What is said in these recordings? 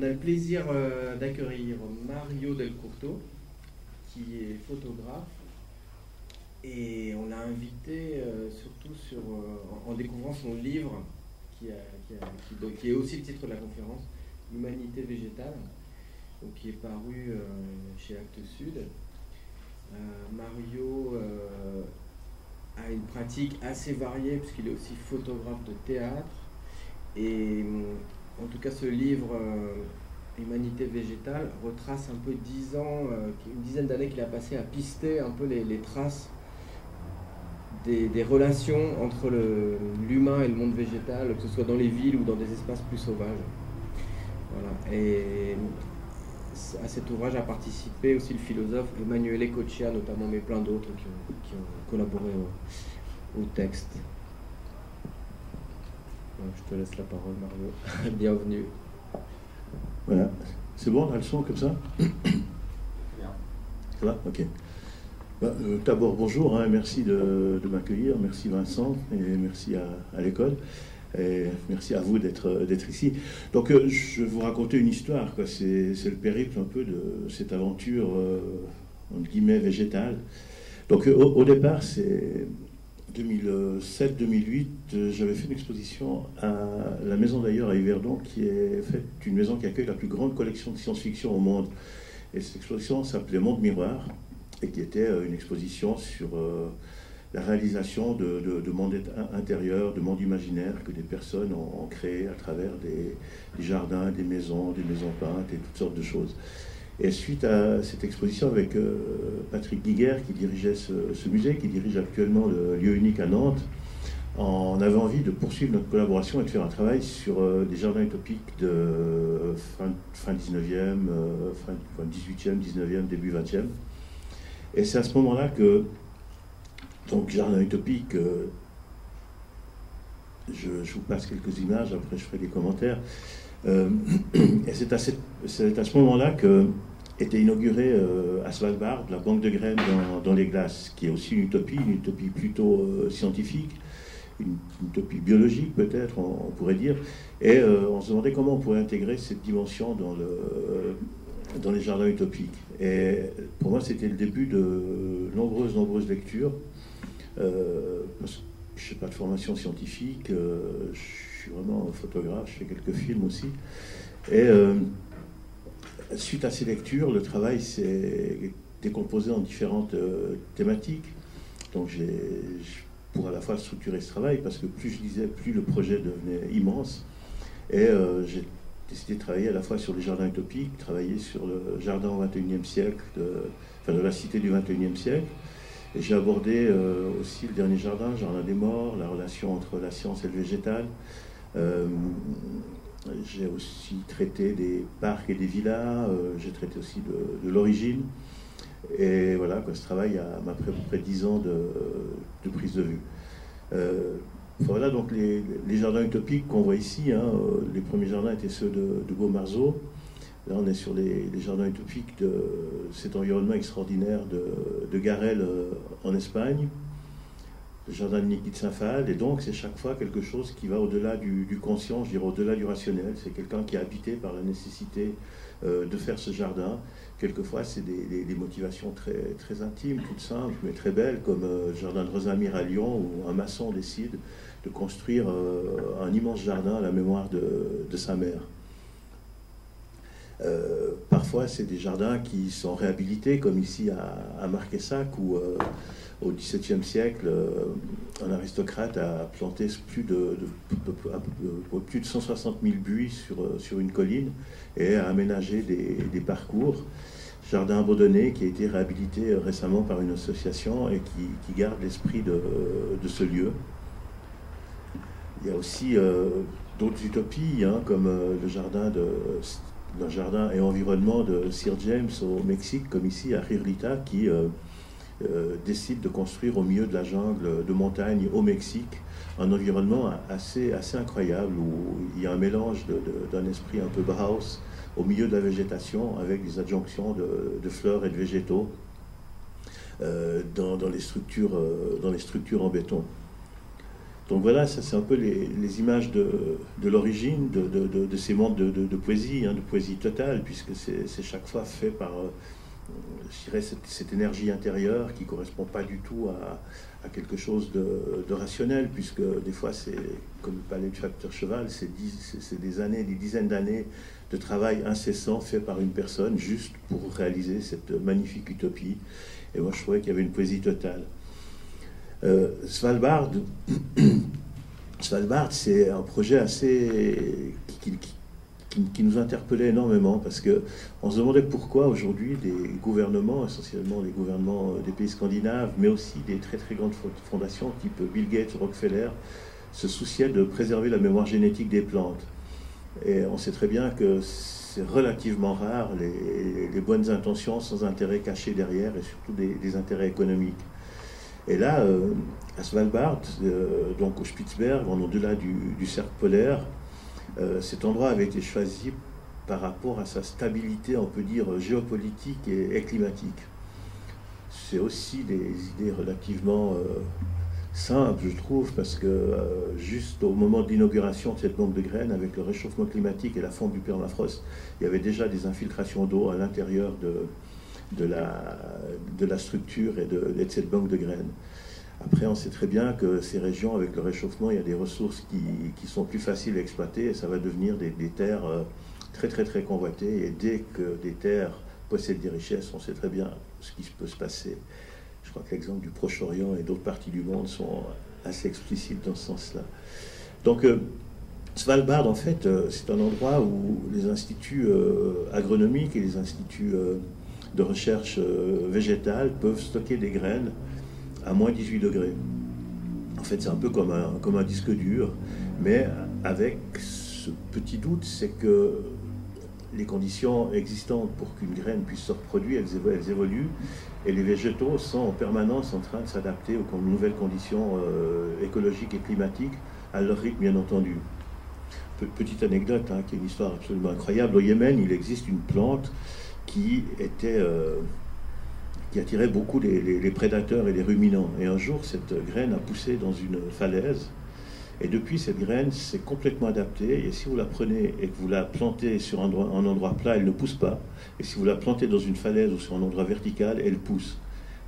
a le plaisir d'accueillir Mario Del Curto, qui est photographe. Et on l'a invité surtout en découvrant son livre, qui est aussi le titre de la conférence, Humanité végétale, donc, qui est paru chez Actes Sud. Mario a une pratique assez variée, puisqu'il est aussi photographe de théâtre. Et en tout cas, ce livre, Humanité végétale, retrace un peu 10 ans, une dizaine d'années qu'il a passé à pister un peu les traces des relations entre l'humain et le monde végétal, que ce soit dans les villes ou dans des espaces plus sauvages. Voilà. Et à cet ouvrage a participé aussi le philosophe Emanuele Coccia, notamment, mais plein d'autres qui ont collaboré au texte. Voilà, je te laisse la parole, Mario. Bienvenue. Voilà. C'est bon, on a le son comme ça? Bien. Ça va? Ok. D'abord, bonjour, merci de m'accueillir, merci Vincent, et merci à l'école, et merci à vous d'être ici. Donc, je vais vous raconter une histoire, quoi. C'est le périple un peu de cette aventure, entre guillemets, végétale. Donc, au départ, c'est 2007-2008, j'avais fait une exposition à la Maison d'ailleurs à Yverdon, qui est faite une maison qui accueille la plus grande collection de science-fiction au monde. Et cette exposition s'appelait Monde Miroir, et qui était une exposition sur la réalisation de mondes intérieurs, de mondes imaginaires que des personnes ont créés à travers des jardins, des maisons peintes et toutes sortes de choses. Et suite à cette exposition avec Patrick Guiguer, qui dirigeait ce musée, qui dirige actuellement le lieu unique à Nantes, on avait envie de poursuivre notre collaboration et de faire un travail sur des jardins utopiques de fin 19e, fin 18e, 19e, début 20e. Et c'est à ce moment-là que, donc, jardin utopique, je vous passe quelques images, après je ferai des commentaires. Et c'est à ce moment-là que était inaugurée à Svalbard la banque de graines dans les glaces, qui est aussi une utopie plutôt scientifique, une utopie biologique peut-être, on pourrait dire. Et on se demandait comment on pourrait intégrer cette dimension dans les jardins utopiques. Et pour moi, c'était le début de nombreuses lectures. Parce que je n'ai pas de formation scientifique, je suis vraiment photographe, je fais quelques films aussi. Et suite à ces lectures, le travail s'est décomposé en différentes thématiques. Donc pour à la fois structurer ce travail, parce que plus je lisais, plus le projet devenait immense. Et j'ai décidé de travailler à la fois sur les jardins utopiques, travailler sur le jardin au XXIe siècle, de la cité du XXIe siècle. Et j'ai abordé aussi le dernier jardin, Jardin des Morts, la relation entre la science et le végétal. J'ai aussi traité des parcs et des villas, j'ai traité aussi de l'origine. Et voilà, quoi, ce travail m'a pris à peu près 10 ans de prise de vue. Voilà donc les jardins utopiques qu'on voit ici. Les premiers jardins étaient ceux de Beaumarzeau. Là, on est sur les jardins utopiques de cet environnement extraordinaire de Garel en Espagne, le jardin de Niki de Saint-Phal. Et donc, c'est chaque fois quelque chose qui va au-delà du conscient, je dirais au-delà du rationnel. C'est quelqu'un qui est habité par la nécessité de faire ce jardin. Quelquefois, c'est des motivations très intimes, toutes simples, mais très belles, comme le jardin de Rosamire à Lyon, où un maçon décide de construire un immense jardin à la mémoire de sa mère. Parfois, c'est des jardins qui sont réhabilités, comme ici à Marquessac, où au XVIIe siècle, un aristocrate a planté plus de 160 000 buis sur une colline et a aménagé des parcours. Jardin abandonné qui a été réhabilité récemment par une association et qui garde l'esprit de ce lieu. Il y a aussi d'autres utopies, comme le jardin et environnement de Sir James au Mexique, comme ici à Rirlita, qui décide de construire au milieu de la jungle de montagne au Mexique un environnement assez incroyable, où il y a un mélange d'un esprit un peu Bauhaus au milieu de la végétation, avec des adjonctions de fleurs et de végétaux dans les structures en béton. Donc voilà, ça c'est un peu les images de l'origine de ces mondes de poésie, hein, de poésie totale, puisque c'est chaque fois fait par, je dirais, cette énergie intérieure qui ne correspond pas du tout à quelque chose de rationnel, puisque des fois c'est, comme le palais du facteur cheval, c'est des années, des dizaines d'années de travail incessant fait par une personne juste pour réaliser cette magnifique utopie. Et moi je trouvais qu'il y avait une poésie totale. Svalbard, c'est un projet assez qui nous interpellait énormément, parce qu'on se demandait pourquoi aujourd'hui des gouvernements, essentiellement les gouvernements des pays scandinaves, mais aussi des très très grandes fondations type Bill Gates, Rockefeller, se souciaient de préserver la mémoire génétique des plantes. Et on sait très bien que c'est relativement rare les bonnes intentions sans intérêt caché derrière, et surtout des intérêts économiques. Et là, à Svalbard, donc au Spitzberg, au-delà du cercle polaire, cet endroit avait été choisi par rapport à sa stabilité, on peut dire, géopolitique et climatique. C'est aussi des idées relativement simples, je trouve, parce que juste au moment de l'inauguration de cette banque de graines, avec le réchauffement climatique et la fonte du permafrost, il y avait déjà des infiltrations d'eau à l'intérieur de la structure et de cette banque de graines. Après, on sait très bien que ces régions, avec le réchauffement, il y a des ressources qui sont plus faciles à exploiter, et ça va devenir des terres très très très convoitées. Et dès que des terres possèdent des richesses, on sait très bien ce qui peut se passer. Je crois que l'exemple du Proche-Orient et d'autres parties du monde sont assez explicites dans ce sens-là. Donc, Svalbard, en fait, c'est un endroit où les instituts agronomiques et les instituts de recherche végétale peuvent stocker des graines à moins 18 degrés. En fait, c'est un peu comme un disque dur, mais avec ce petit doute, c'est que les conditions existantes pour qu'une graine puisse se reproduire, elles évoluent, et les végétaux sont en permanence en train de s'adapter aux nouvelles conditions écologiques et climatiques, à leur rythme, bien entendu. Petite anecdote, hein, qui est une histoire absolument incroyable. Au Yémen, il existe une plante qui attirait beaucoup les prédateurs et les ruminants. Et un jour, cette graine a poussé dans une falaise. Et depuis, cette graine s'est complètement adaptée. Et si vous la prenez et que vous la plantez sur un endroit plat, elle ne pousse pas. Et si vous la plantez dans une falaise ou sur un endroit vertical, elle pousse.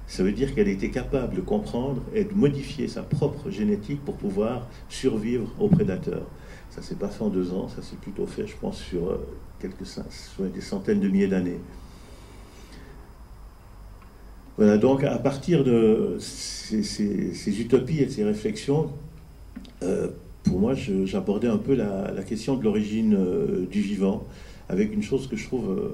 Ça veut dire qu'elle était capable de comprendre et de modifier sa propre génétique pour pouvoir survivre aux prédateurs. Ça ne s'est pas fait en 2 ans, ça s'est plutôt fait, je pense, sur des centaines de milliers d'années. Voilà, donc à partir de ces utopies et de ces réflexions, pour moi, j'abordais un peu la question de l'origine du vivant, avec une chose que je trouve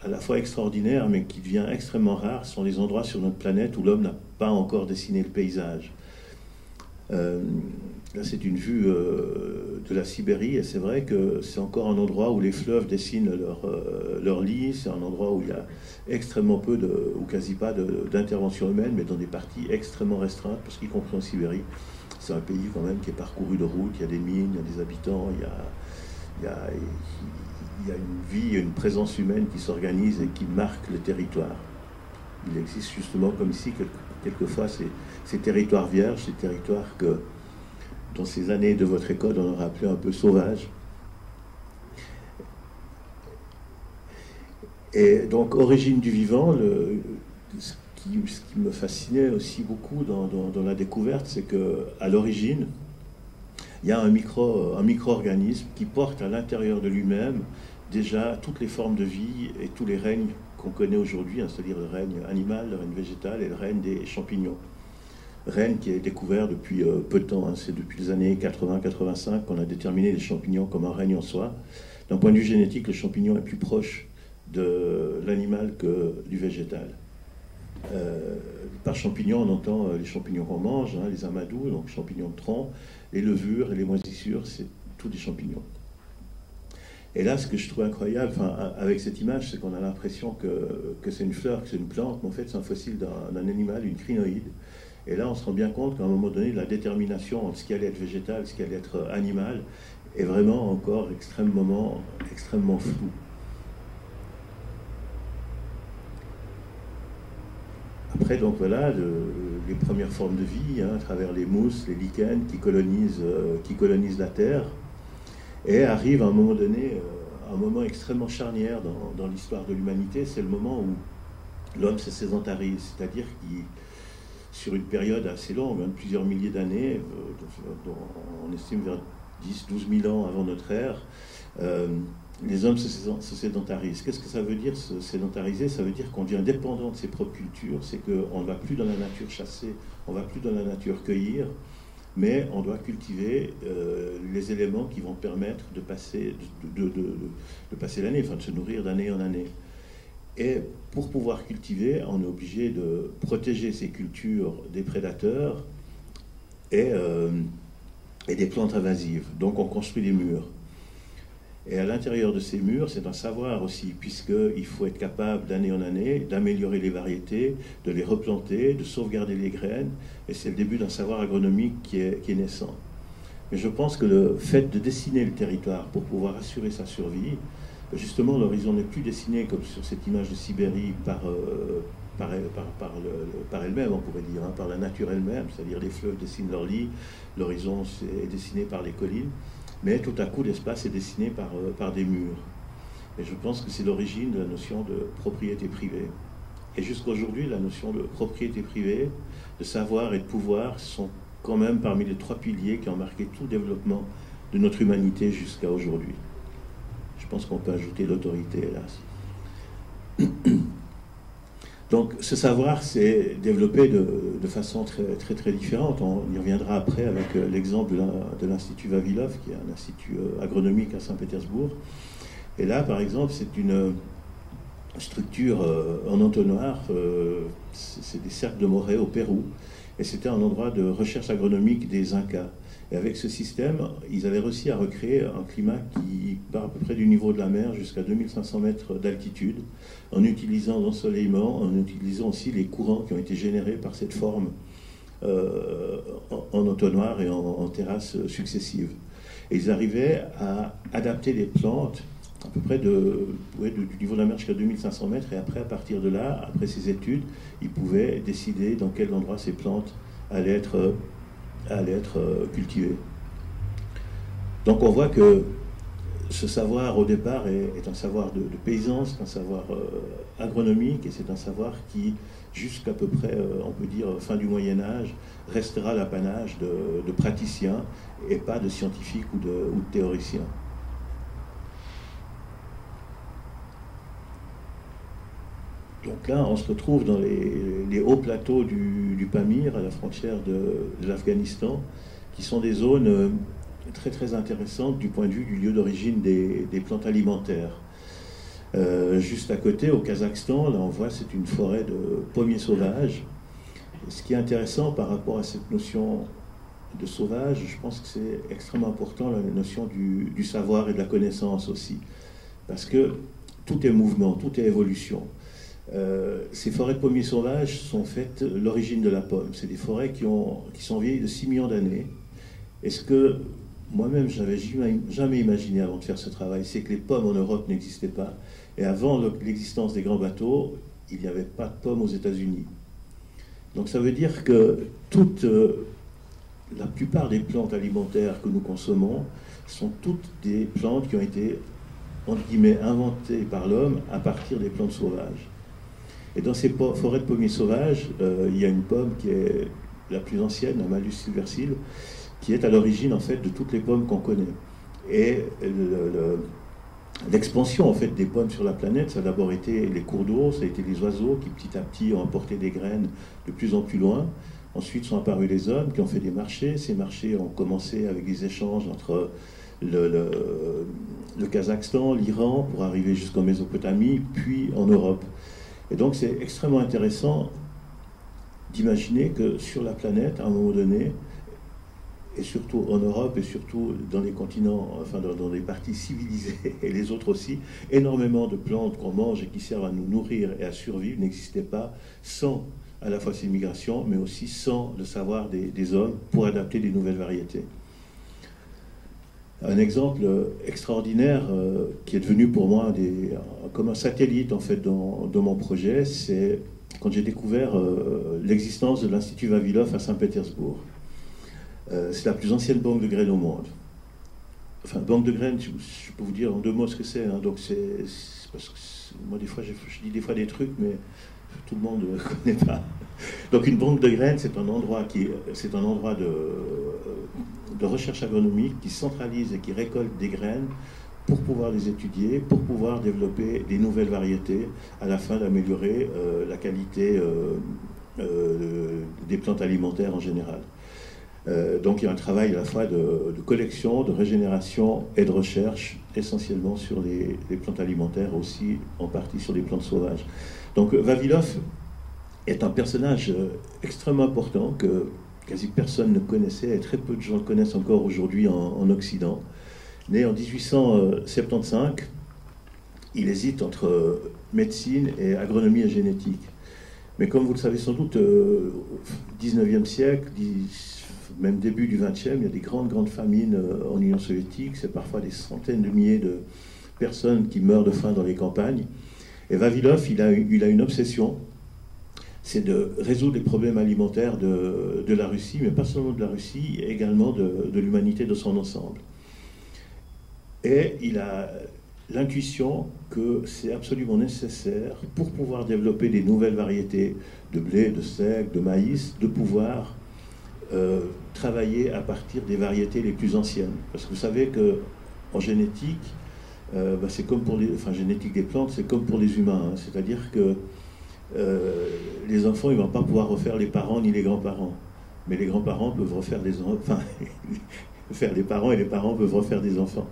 à la fois extraordinaire, mais qui devient extrêmement rare, ce sont les endroits sur notre planète où l'homme n'a pas encore dessiné le paysage. Là, c'est une vue de la Sibérie, et c'est vrai que c'est encore un endroit où les fleuves dessinent leur lit. C'est un endroit où il y a extrêmement peu, ou quasi pas, d'intervention humaine, mais dans des parties extrêmement restreintes, parce qu'y compris en Sibérie, c'est un pays quand même qui est parcouru de routes, il y a des mines, il y a des habitants, il y a une vie, une présence humaine qui s'organise et qui marque le territoire. Il existe justement, comme ici, quelquefois, ces territoires vierges, ces territoires que, dans ces années de votre école, on aurait appelé un peu sauvages. Et donc, origine du vivant, ce qui me fascinait aussi beaucoup dans la découverte, c'est qu'à l'origine, il y a un micro-organisme qui porte à l'intérieur de lui-même déjà toutes les formes de vie et tous les règnes qu'on connaît aujourd'hui, hein, c'est-à-dire le règne animal, le règne végétal et le règne des champignons. Règne qui est découvert depuis peu de temps, hein. C'est depuis les années 80-85 qu'on a déterminé les champignons comme un règne en soi. D'un point de vue génétique, le champignon est plus proche de l'animal que du végétal. Par champignon, on entend les champignons qu'on mange, hein, les amadous, donc champignons de tronc, les levures et les moisissures, c'est tous des champignons. Et là, ce que je trouve incroyable, avec cette image, c'est qu'on a l'impression que c'est une fleur, que c'est une plante, mais en fait c'est un fossile d'un animal, une crinoïde. Et là, on se rend bien compte qu'à un moment donné, la détermination entre ce qui allait être végétal, ce qui allait être animal, est vraiment encore extrêmement floue. Après, donc voilà, les premières formes de vie, hein, à travers les mousses, les lichens qui colonisent la Terre, et arrive à un moment donné, un moment extrêmement charnière dans l'histoire de l'humanité, c'est le moment où l'homme se sédentarise, c'est-à-dire qu'il, sur une période assez longue, hein, plusieurs milliers d'années, on estime vers 10-12 000 ans avant notre ère, les hommes se sédentarisent. Qu'est-ce que ça veut dire, se sédentariser? Ça veut dire qu'on devient dépendant de ses propres cultures, c'est qu'on ne va plus dans la nature chasser, on ne va plus dans la nature cueillir, mais on doit cultiver les éléments qui vont permettre de passer, de passer l'année, enfin de se nourrir d'année en année. Et pour pouvoir cultiver, on est obligé de protéger ces cultures des prédateurs et des plantes invasives. Donc on construit des murs. Et à l'intérieur de ces murs, c'est un savoir aussi, puisqu'il faut être capable d'année en année d'améliorer les variétés, de les replanter, de sauvegarder les graines, et c'est le début d'un savoir agronomique qui est naissant. Mais je pense que le fait de dessiner le territoire pour pouvoir assurer sa survie, justement l'horizon n'est plus dessiné comme sur cette image de Sibérie par elle-même, on pourrait dire, hein, par la nature elle-même, c'est-à-dire les fleuves dessinent leur lit, l'horizon est dessiné par les collines, mais tout à coup l'espace est dessiné par des murs. Et je pense que c'est l'origine de la notion de propriété privée. Et jusqu'à aujourd'hui, la notion de propriété privée, de savoir et de pouvoir sont quand même parmi les 3 piliers qui ont marqué tout le développement de notre humanité jusqu'à aujourd'hui. Je pense qu'on peut ajouter l'autorité, hélas. Donc ce savoir s'est développé de façon très différente. On y reviendra après avec l'exemple de l'Institut Vavilov, qui est un institut agronomique à Saint-Pétersbourg. Et là, par exemple, c'est une structure en entonnoir, c'est des cercles de Morée au Pérou, et c'était un endroit de recherche agronomique des Incas. Et avec ce système, ils avaient réussi à recréer un climat qui part à peu près du niveau de la mer jusqu'à 2500 mètres d'altitude, en utilisant l'ensoleillement, en utilisant aussi les courants qui ont été générés par cette forme en entonnoir et en terrasses successives. Et ils arrivaient à adapter les plantes à peu près du niveau de la mer jusqu'à 2500 mètres, et après, à partir de là, après ces études, ils pouvaient décider dans quel endroit ces plantes allaient être cultivées. Donc on voit que ce savoir au départ est un savoir de paysan, c'est un savoir agronomique, et c'est un savoir qui, jusqu'à peu près, on peut dire, fin du Moyen-Âge, restera l'apanage de praticiens et pas de scientifiques ou de théoriciens. Donc là, on se retrouve dans les hauts plateaux du Pamir, à la frontière de l'Afghanistan, qui sont des zones très intéressantes du point de vue du lieu d'origine des plantes alimentaires. Juste à côté, au Kazakhstan, là on voit, c'est une forêt de pommiers sauvages. Et ce qui est intéressant par rapport à cette notion de sauvage, je pense que c'est extrêmement important, la notion du savoir et de la connaissance aussi. Parce que tout est mouvement, tout est évolution. Ces forêts de pommiers sauvages sont faites l'origine de la pomme. C'est des forêts qui sont vieilles de 6 millions d'années. Et ce que moi-même j'avais jamais imaginé avant de faire ce travail, c'est que les pommes en Europe n'existaient pas. Et avant l'existence des grands bateaux, il n'y avait pas de pommes aux États-Unis. Donc ça veut dire que la plupart des plantes alimentaires que nous consommons sont toutes des plantes qui ont été, entre guillemets, inventées par l'homme à partir des plantes sauvages. Et dans ces forêts de pommiers sauvages, il y a une pomme qui est la plus ancienne, la Malus silversile, qui est à l'origine en fait de toutes les pommes qu'on connaît. Et l'expansion en fait des pommes sur la planète, ça a d'abord été les cours d'eau, ça a été les oiseaux qui petit à petit ont emporté des graines de plus en plus loin. Ensuite sont apparus les hommes qui ont fait des marchés. Ces marchés ont commencé avec des échanges entre le Kazakhstan, l'Iran, pour arriver jusqu'en Mésopotamie, puis en Europe. Et donc c'est extrêmement intéressant d'imaginer que sur la planète, à un moment donné, et surtout en Europe, et surtout dans les continents, enfin dans les parties civilisées, et les autres aussi, énormément de plantes qu'on mange et qui servent à nous nourrir et à survivre n'existaient pas sans à la fois ces migrations, mais aussi sans le savoir des hommes pour adapter des nouvelles variétés. Un exemple extraordinaire qui est devenu pour moi comme un satellite en fait dans mon projet, c'est quand j'ai découvert l'existence de l'Institut Vavilov à Saint-Pétersbourg. C'est la plus ancienne banque de graines au monde. Enfin, banque de graines, je peux vous dire en 2 mots ce que c'est. Hein. Donc c'est parce que moi des fois je dis des fois des trucs, mais tout le monde ne connaît pas. Donc une banque de graines, c'est un endroit de recherche agronomique qui centralise et qui récolte des graines pour pouvoir les étudier, pour pouvoir développer des nouvelles variétés, à la fin d'améliorer la qualité des plantes alimentaires en général. Donc il y a un travail à la fois de collection, de régénération et de recherche, essentiellement sur les plantes alimentaires, aussi en partie sur les plantes sauvages. Donc Vavilov est un personnage extrêmement important que quasi personne ne connaissait, et très peu de gens le connaissent encore aujourd'hui en Occident. Né en 1875, il hésite entre médecine et agronomie et génétique. Mais comme vous le savez sans doute, au 19e siècle, même début du 20e, il y a des grandes famines en Union soviétique. C'est parfois des centaines de milliers de personnes qui meurent de faim dans les campagnes. Et Vavilov, il a une obsession, c'est de résoudre les problèmes alimentaires de la Russie, mais pas seulement de la Russie, également de l'humanité de son ensemble. Et il a l'intuition que c'est absolument nécessaire, pour pouvoir développer des nouvelles variétés de blé, de seigle, de maïs, de pouvoir travailler à partir des variétés les plus anciennes. Parce que vous savez qu'en génétique, c'est comme pour génétique des plantes, c'est comme pour les humains. Hein. C'est-à-dire que les enfants, ils ne vont pas pouvoir refaire les parents ni les grands-parents. Mais les grands-parents peuvent refaire faire les parents, et les parents peuvent refaire des enfants.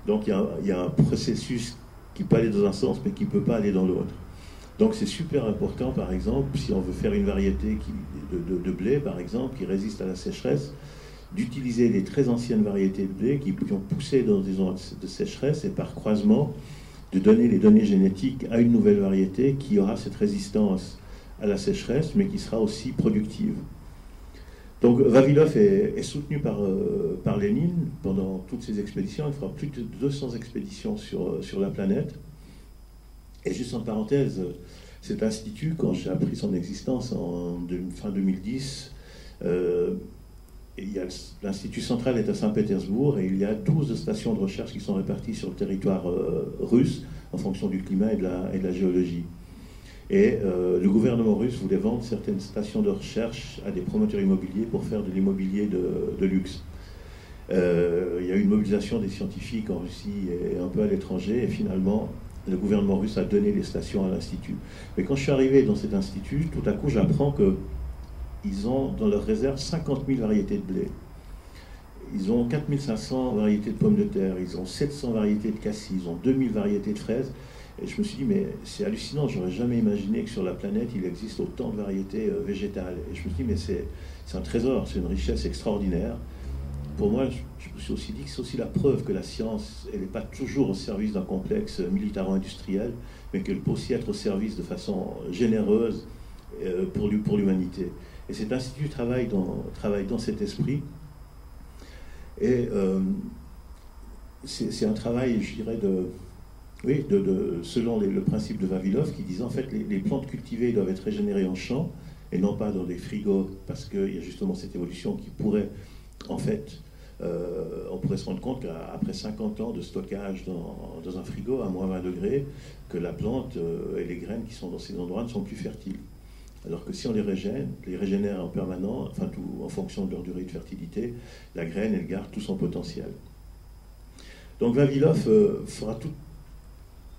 Donc il y a un processus qui peut aller dans un sens, mais qui ne peut pas aller dans l'autre. Donc c'est super important, par exemple, si on veut faire une variété de blé, par exemple, qui résiste à la sécheresse, d'utiliser les très anciennes variétés de blé qui ont poussé dans des zones de sécheresse, et par croisement, de donner les données génétiques à une nouvelle variété qui aura cette résistance à la sécheresse, mais qui sera aussi productive. Donc Vavilov est soutenu par Lénine pendant toutes ses expéditions. Il fera plus de 200 expéditions sur la planète. Et juste en parenthèse, cet institut, quand j'ai appris son existence fin 2010, l'institut central est à Saint-Pétersbourg, et il y a 12 stations de recherche qui sont réparties sur le territoire russe en fonction du climat et de la géologie. Et le gouvernement russe voulait vendre certaines stations de recherche à des promoteurs immobiliers pour faire de l'immobilier de luxe. Il y a eu une mobilisation des scientifiques en Russie et un peu à l'étranger, et finalement, le gouvernement russe a donné les stations à l'Institut. Mais quand je suis arrivé dans cet institut, tout à coup, j'apprends qu'ils ont dans leur réserve 50 000 variétés de blé. Ils ont 4 500 variétés de pommes de terre, ils ont 700 variétés de cassis, ils ont 2000 variétés de fraises. Et je me suis dit, mais c'est hallucinant, j'aurais jamais imaginé que sur la planète, il existe autant de variétés végétales. Et je me suis dit, mais c'est un trésor, c'est une richesse extraordinaire. Pour moi, je me suis aussi dit que c'est aussi la preuve que la science, elle n'est pas toujours au service d'un complexe militaro-industriel, mais qu'elle peut aussi être au service de façon généreuse pour l'humanité. Et cet institut travaille dans cet esprit. Et c'est un travail, je dirais, selon le principe de Vavilov, qui disait en fait les plantes cultivées doivent être régénérées en champ et non pas dans des frigos, parce qu'il y a justement cette évolution qui pourrait, en fait, on pourrait se rendre compte qu'après 50 ans de stockage dans un frigo à moins 20 degrés, que la plante et les graines qui sont dans ces endroits ne sont plus fertiles. Alors que si on les régénère en permanent, tout en fonction de leur durée de fertilité, la graine, elle garde tout son potentiel. Donc Vavilov fera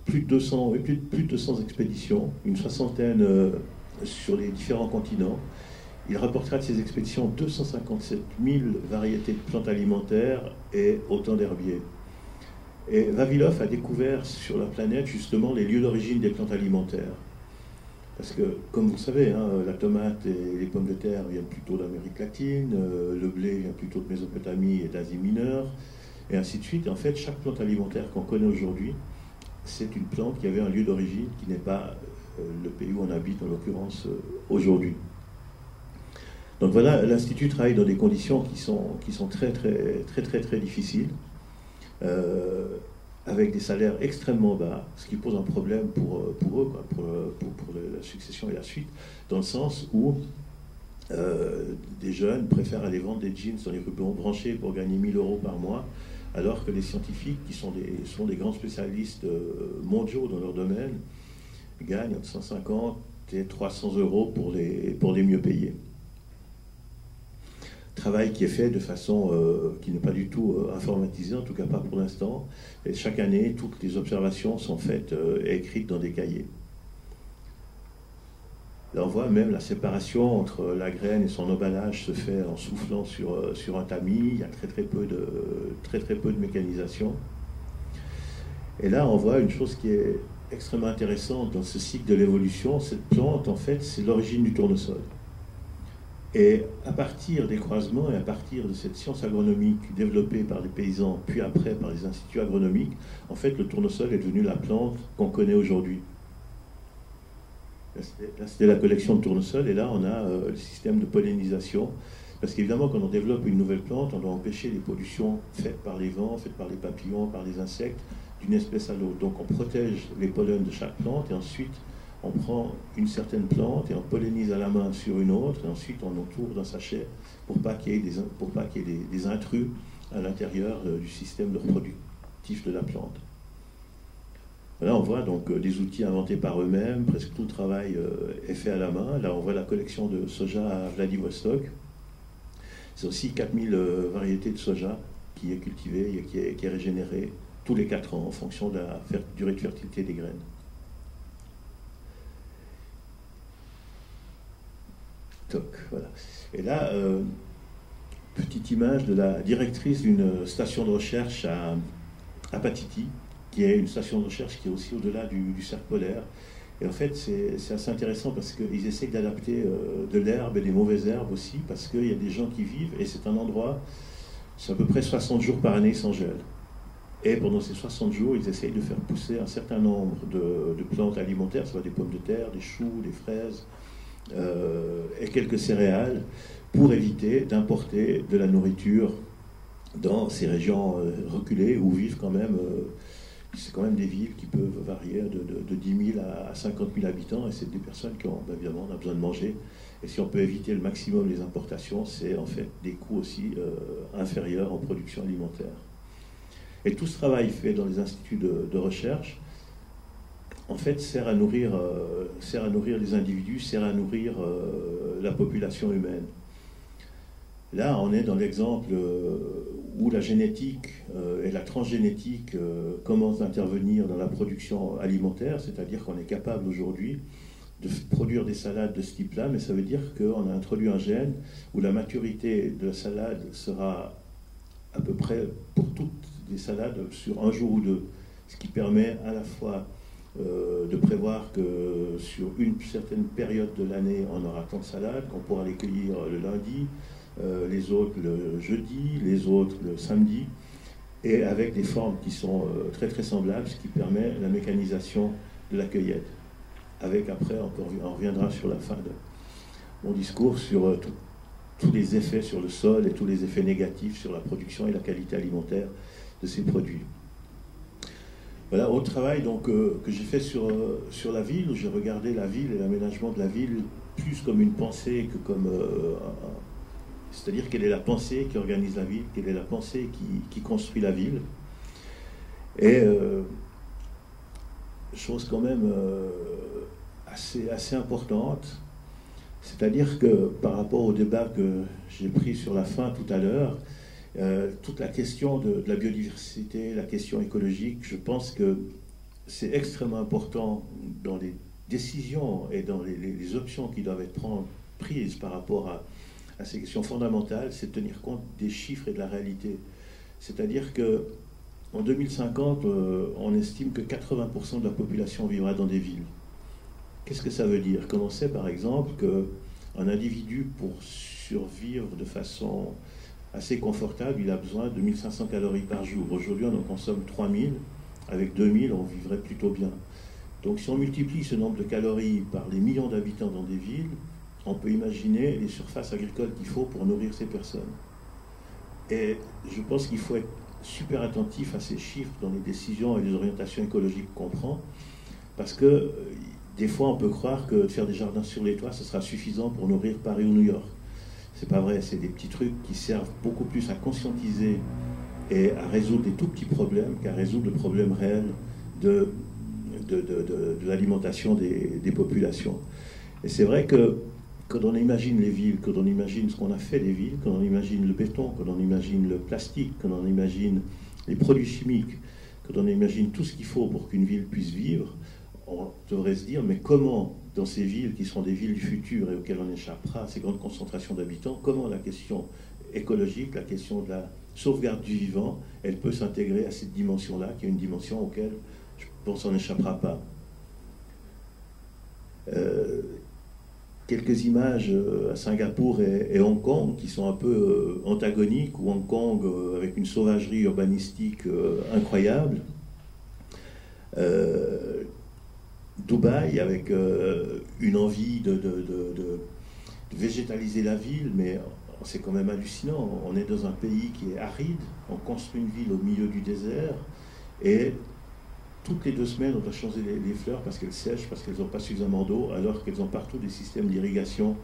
plus de 200 expéditions, une soixantaine sur les différents continents. Il rapportera de ces expéditions 257 000 variétés de plantes alimentaires et autant d'herbiers. Et Vavilov a découvert sur la planète justement les lieux d'origine des plantes alimentaires. Parce que, comme vous le savez, la tomate et les pommes de terre viennent plutôt d'Amérique latine, le blé vient plutôt de Mésopotamie et d'Asie mineure, et ainsi de suite. En fait, chaque plante alimentaire qu'on connaît aujourd'hui, c'est une plante qui avait un lieu d'origine qui n'est pas le pays où on habite, en l'occurrence, aujourd'hui. Donc voilà, l'Institut travaille dans des conditions qui sont très difficiles. avec des salaires extrêmement bas, ce qui pose un problème pour eux, quoi, pour la succession et la suite, dans le sens où des jeunes préfèrent aller vendre des jeans dans les rubans branchés pour gagner 1 000 € par mois, alors que les scientifiques, qui sont des grands spécialistes mondiaux dans leur domaine, gagnent entre 150 et 300 € pour les mieux payés. Travail qui est fait de façon qui n'est pas du tout informatisée, en tout cas pas pour l'instant. Et chaque année, toutes les observations sont faites et écrites dans des cahiers. Là, on voit même la séparation entre la graine et son emballage se fait en soufflant sur un tamis. Il y a très peu de mécanisation. Et là, on voit une chose qui est extrêmement intéressante dans ce cycle de l'évolution. Cette plante, en fait, c'est l'origine du tournesol. Et à partir des croisements et à partir de cette science agronomique développée par les paysans, puis après par les instituts agronomiques, en fait, le tournesol est devenu la plante qu'on connaît aujourd'hui. Là, c'était la collection de tournesol, et là, on a le système de pollinisation. Parce qu'évidemment, quand on développe une nouvelle plante, on doit empêcher les pollutions faites par les vents, faites par les papillons, par les insectes, d'une espèce à l'autre. Donc, on protège les pollens de chaque plante, et ensuite, on prend une certaine plante et on pollinise à la main sur une autre, et ensuite, on entoure d'un sachet pour pas qu'il y ait des intrus à l'intérieur du système reproductif de la plante. Là, on voit donc des outils inventés par eux-mêmes, presque tout le travail est fait à la main. Là, on voit la collection de soja à Vladivostok. C'est aussi 4000 variétés de soja qui est cultivée et qui est régénérée tous les 4 ans en fonction de la durée de fertilité des graines. Toc, voilà. Et là, petite image de la directrice d'une station de recherche à Patiti, qui est une station de recherche qui est aussi au-delà du cercle polaire. Et en fait, c'est assez intéressant parce qu'ils essayent d'adapter de l'herbe et des mauvaises herbes aussi, parce qu'il y a des gens qui vivent, et c'est un endroit, c'est à peu près 60 jours par année sans gel. Et pendant ces 60 jours, ils essayent de faire pousser un certain nombre de plantes alimentaires, soit des pommes de terre, des choux, des fraises, et quelques céréales, pour éviter d'importer de la nourriture dans ces régions reculées où vivent quand même... c'est quand même des villes qui peuvent varier de 10 000 à 50 000 habitants, et c'est des personnes qui ont, évidemment, on a besoin de manger. Et si on peut éviter le maximum les importations, c'est en fait des coûts aussi inférieurs en production alimentaire. Et tout ce travail fait dans les instituts de recherche, en fait, sert à nourrir les individus, sert à nourrir la population humaine. Là, on est dans l'exemple où la génétique et la transgénétique commencent d'intervenir dans la production alimentaire, c'est-à-dire qu'on est capable aujourd'hui de produire des salades de ce type-là, mais ça veut dire qu'on a introduit un gène où la maturité de la salade sera à peu près pour toutes les salades sur 1 jour ou 2, ce qui permet à la fois de prévoir que sur une certaine période de l'année, on aura tant de salades, qu'on pourra les cueillir le lundi, les autres le jeudi, les autres le samedi, et avec des formes qui sont très semblables, ce qui permet la mécanisation de la cueillette. Avec après, on reviendra sur la fin de mon discours sur tous les effets sur le sol et tous les effets négatifs sur la production et la qualité alimentaire de ces produits. Voilà, autre travail donc, que j'ai fait sur la ville, où j'ai regardé la ville et l'aménagement de la ville plus comme une pensée que comme... c'est-à-dire quelle est la pensée qui organise la ville, quelle est la pensée qui construit la ville. Et chose quand même assez importante, c'est-à-dire que par rapport au débat que j'ai pris sur la fin tout à l'heure, toute la question de la biodiversité, la question écologique, je pense que c'est extrêmement important dans les décisions et dans les options qui doivent être prises par rapport à ces questions fondamentales, c'est de tenir compte des chiffres et de la réalité. C'est-à-dire qu'en 2050, on estime que 80% de la population vivra dans des villes. Qu'est-ce que ça veut dire? Quand on sait par exemple qu'un individu, pour survivre de façon assez confortable, il a besoin de 1500 calories par jour. Aujourd'hui, on en consomme 3000. Avec 2000, on vivrait plutôt bien. Donc si on multiplie ce nombre de calories par les millions d'habitants dans des villes, on peut imaginer les surfaces agricoles qu'il faut pour nourrir ces personnes. Et je pense qu'il faut être super attentif à ces chiffres dans les décisions et les orientations écologiques qu'on prend, parce que des fois on peut croire que de faire des jardins sur les toits, ce sera suffisant pour nourrir Paris ou New York. C'est pas vrai, c'est des petits trucs qui servent beaucoup plus à conscientiser et à résoudre des tout petits problèmes qu'à résoudre le problème réel de l'alimentation des populations. Et c'est vrai que quand on imagine les villes, quand on imagine ce qu'on a fait des villes, quand on imagine le béton, quand on imagine le plastique, quand on imagine les produits chimiques, quand on imagine tout ce qu'il faut pour qu'une ville puisse vivre, on devrait se dire, mais comment, dans ces villes qui sont des villes du futur et auxquelles on échappera, ces grandes concentrations d'habitants, comment la question écologique, la question de la sauvegarde du vivant, elle peut s'intégrer à cette dimension-là, qui est une dimension auquel je pense on n'échappera pas. Quelques images à Singapour et Hong Kong qui sont un peu antagoniques, ou Hong Kong avec une sauvagerie urbanistique incroyable. Dubaï avec une envie de végétaliser la ville, mais c'est quand même hallucinant. On est dans un pays qui est aride, on construit une ville au milieu du désert, et toutes les 2 semaines, on doit changer les fleurs parce qu'elles sèchent, parce qu'elles n'ont pas suffisamment d'eau, alors qu'elles ont partout des systèmes d'irrigation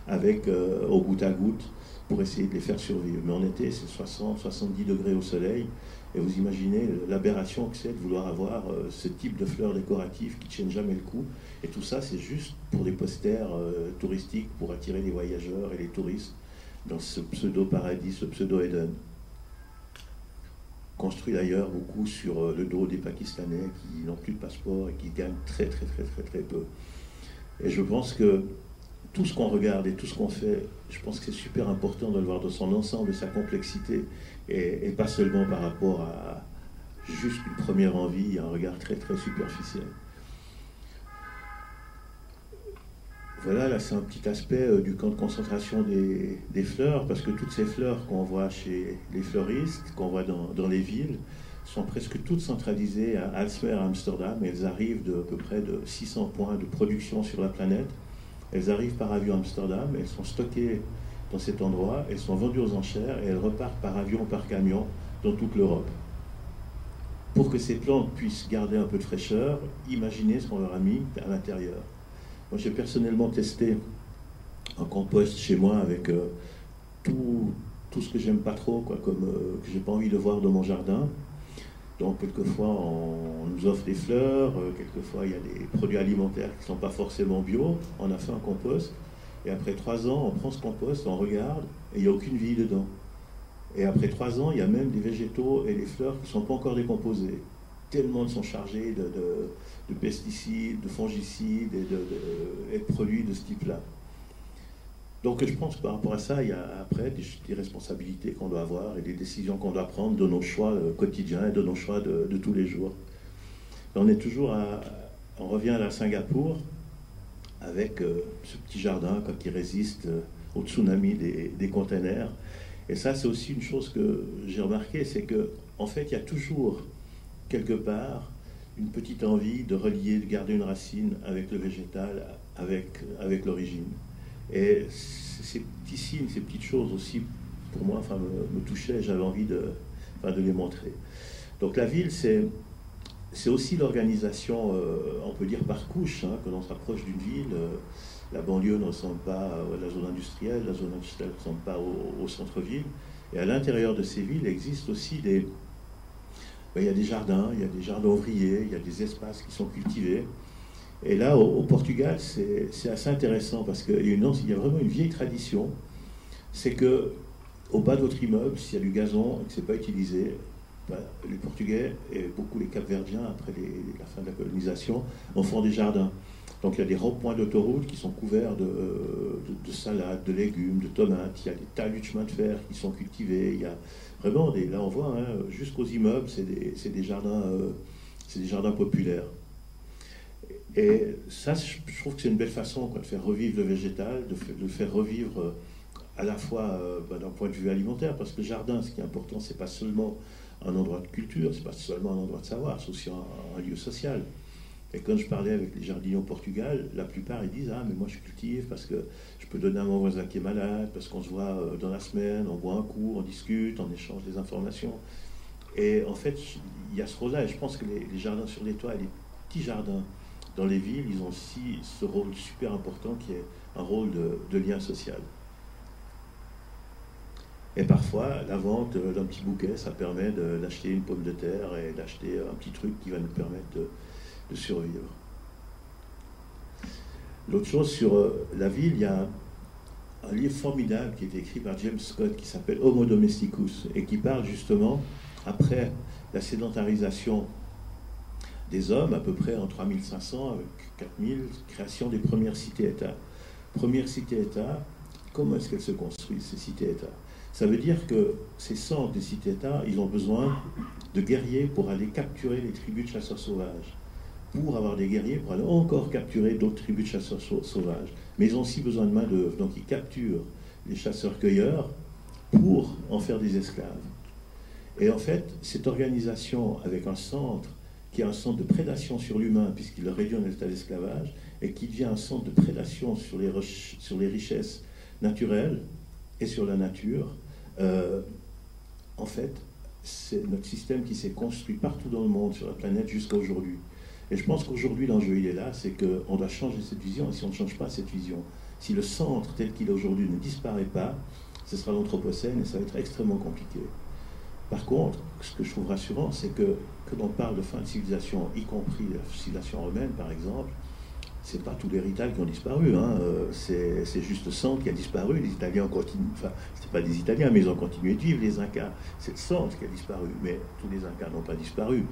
avec au goutte à goutte pour essayer de les faire survivre. Mais en été, c'est 60-70 degrés au soleil, et vous imaginez l'aberration que c'est de vouloir avoir ce type de fleurs décoratives qui ne tiennent jamais le coup. Et tout ça, c'est juste pour des posters touristiques, pour attirer les voyageurs et les touristes dans ce pseudo-paradis, ce pseudo-Éden. Construit d'ailleurs beaucoup sur le dos des Pakistanais qui n'ont plus de passeport et qui gagnent très peu. Et je pense que tout ce qu'on regarde et tout ce qu'on fait, je pense que c'est super important de le voir dans son ensemble et sa complexité, et pas seulement par rapport à juste une première envie, un regard très superficiel. Voilà, là c'est un petit aspect du camp de concentration des fleurs, parce que toutes ces fleurs qu'on voit chez les fleuristes, qu'on voit dans les villes, sont presque toutes centralisées à Alsmer, à Amsterdam, et elles arrivent de à peu près de 600 points de production sur la planète. Elles arrivent par avion à Amsterdam, elles sont stockées dans cet endroit, elles sont vendues aux enchères, et elles repartent par avion, par camion, dans toute l'Europe. Pour que ces plantes puissent garder un peu de fraîcheur, imaginez ce qu'on leur a mis à l'intérieur. Moi, j'ai personnellement testé un compost chez moi avec tout ce que j'aime pas trop, quoi, comme que j'ai pas envie de voir dans mon jardin. Donc, quelquefois, on nous offre des fleurs, quelquefois, il y a des produits alimentaires qui ne sont pas forcément bio. On a fait un compost, et après 3 ans, on prend ce compost, on regarde, et il n'y a aucune vie dedans. Et après 3 ans, il y a même des végétaux et des fleurs qui ne sont pas encore décomposés. Tellement ils sont chargés de pesticides, de fongicides et de produits de ce type-là. Donc je pense que par rapport à ça, il y a après des responsabilités qu'on doit avoir et des décisions qu'on doit prendre de nos choix quotidiens et de nos choix de tous les jours. Et on revient à Singapour avec ce petit jardin qui résiste au tsunami des containers. Et ça, c'est aussi une chose que j'ai remarqué, c'est qu'en fait, il y a toujours quelque part une petite envie de relier, de garder une racine avec le végétal, avec l'origine. Et ces petits signes, ces petites choses aussi, pour moi, me touchaient, j'avais envie de les montrer. Donc la ville, c'est aussi l'organisation, on peut dire par couche, hein, quand on s'approche d'une ville. La banlieue ne ressemble pas à la zone industrielle ne ressemble pas au centre-ville. Et à l'intérieur de ces villes existent aussi il y a des jardins ouvriers, il y a des espaces qui sont cultivés. Et là, au Portugal, c'est assez intéressant parce qu'il y a vraiment une vieille tradition. C'est que au bas de votre immeuble, s'il y a du gazon et que ce n'est pas utilisé, les Portugais et beaucoup les Capverdiens, après la fin de la colonisation, en font des jardins. Donc il y a des ronds-points d'autoroute qui sont couverts de salades, de légumes, de tomates. Il y a des talus de chemin de fer qui sont cultivés. Il y a vraiment là on voit, hein, jusqu'aux immeubles, c'est des jardins populaires. Et ça, je trouve que c'est une belle façon, de faire revivre le végétal, de le faire revivre à la fois d'un point de vue alimentaire, parce que le jardin, ce qui est important, c'est pas seulement un endroit de culture, c'est pas seulement un endroit de savoir, c'est aussi un lieu social. Et quand je parlais avec les jardiniers au Portugal, la plupart ils disent « Ah, mais moi je cultive parce que je peux donner à mon voisin qui est malade, parce qu'on se voit dans la semaine, on boit un coup, on discute, on échange des informations. » Et en fait, il y a ce rôle-là, et je pense que les jardins sur les toits et les petits jardins dans les villes, ils ont aussi ce rôle super important qui est un rôle de lien social. Et parfois, la vente d'un petit bouquet, ça permet d'acheter une pomme de terre et d'acheter un petit truc qui va nous permettre de survivre. L'autre chose sur la ville, il y a un livre formidable qui est écrit par James Scott qui s'appelle Homo Domesticus et qui parle justement, après la sédentarisation des hommes, à peu près en 3500 avec 4000, création des premières cités-États. Premières cités-États, comment est-ce qu'elles se construisent, ces cités-États? Ça veut dire que ces centres des cités-États, ils ont besoin de guerriers pour aller capturer les tribus de chasseurs sauvages. Pour avoir des guerriers, pour aller encore capturer d'autres tribus de chasseurs sauvages. Mais ils ont aussi besoin de main-d'œuvre. Donc ils capturent les chasseurs-cueilleurs pour en faire des esclaves. Et en fait, cette organisation avec un centre qui est un centre de prédation sur l'humain, puisqu'il le réduit en état d'esclavage, et qui devient un centre de prédation sur les richesses naturelles et sur la nature, en fait, c'est notre système qui s'est construit partout dans le monde, sur la planète, jusqu'à aujourd'hui. Et je pense qu'aujourd'hui, l'enjeu, il est là, c'est qu'on doit changer cette vision, et si on ne change pas cette vision, si le centre tel qu'il est aujourd'hui ne disparaît pas, ce sera l'Anthropocène, et ça va être extrêmement compliqué. Par contre, ce que je trouve rassurant, c'est que quand on parle de fin de civilisation, y compris la civilisation romaine, par exemple, c'est pas tous les Italiens qui ont disparu, hein. C'est juste le centre qui a disparu. Les Italiens ont continué, enfin, c'était pas des Italiens, mais ils ont continué de vivre, les Incas. C'est le centre qui a disparu, mais tous les Incas n'ont pas disparu.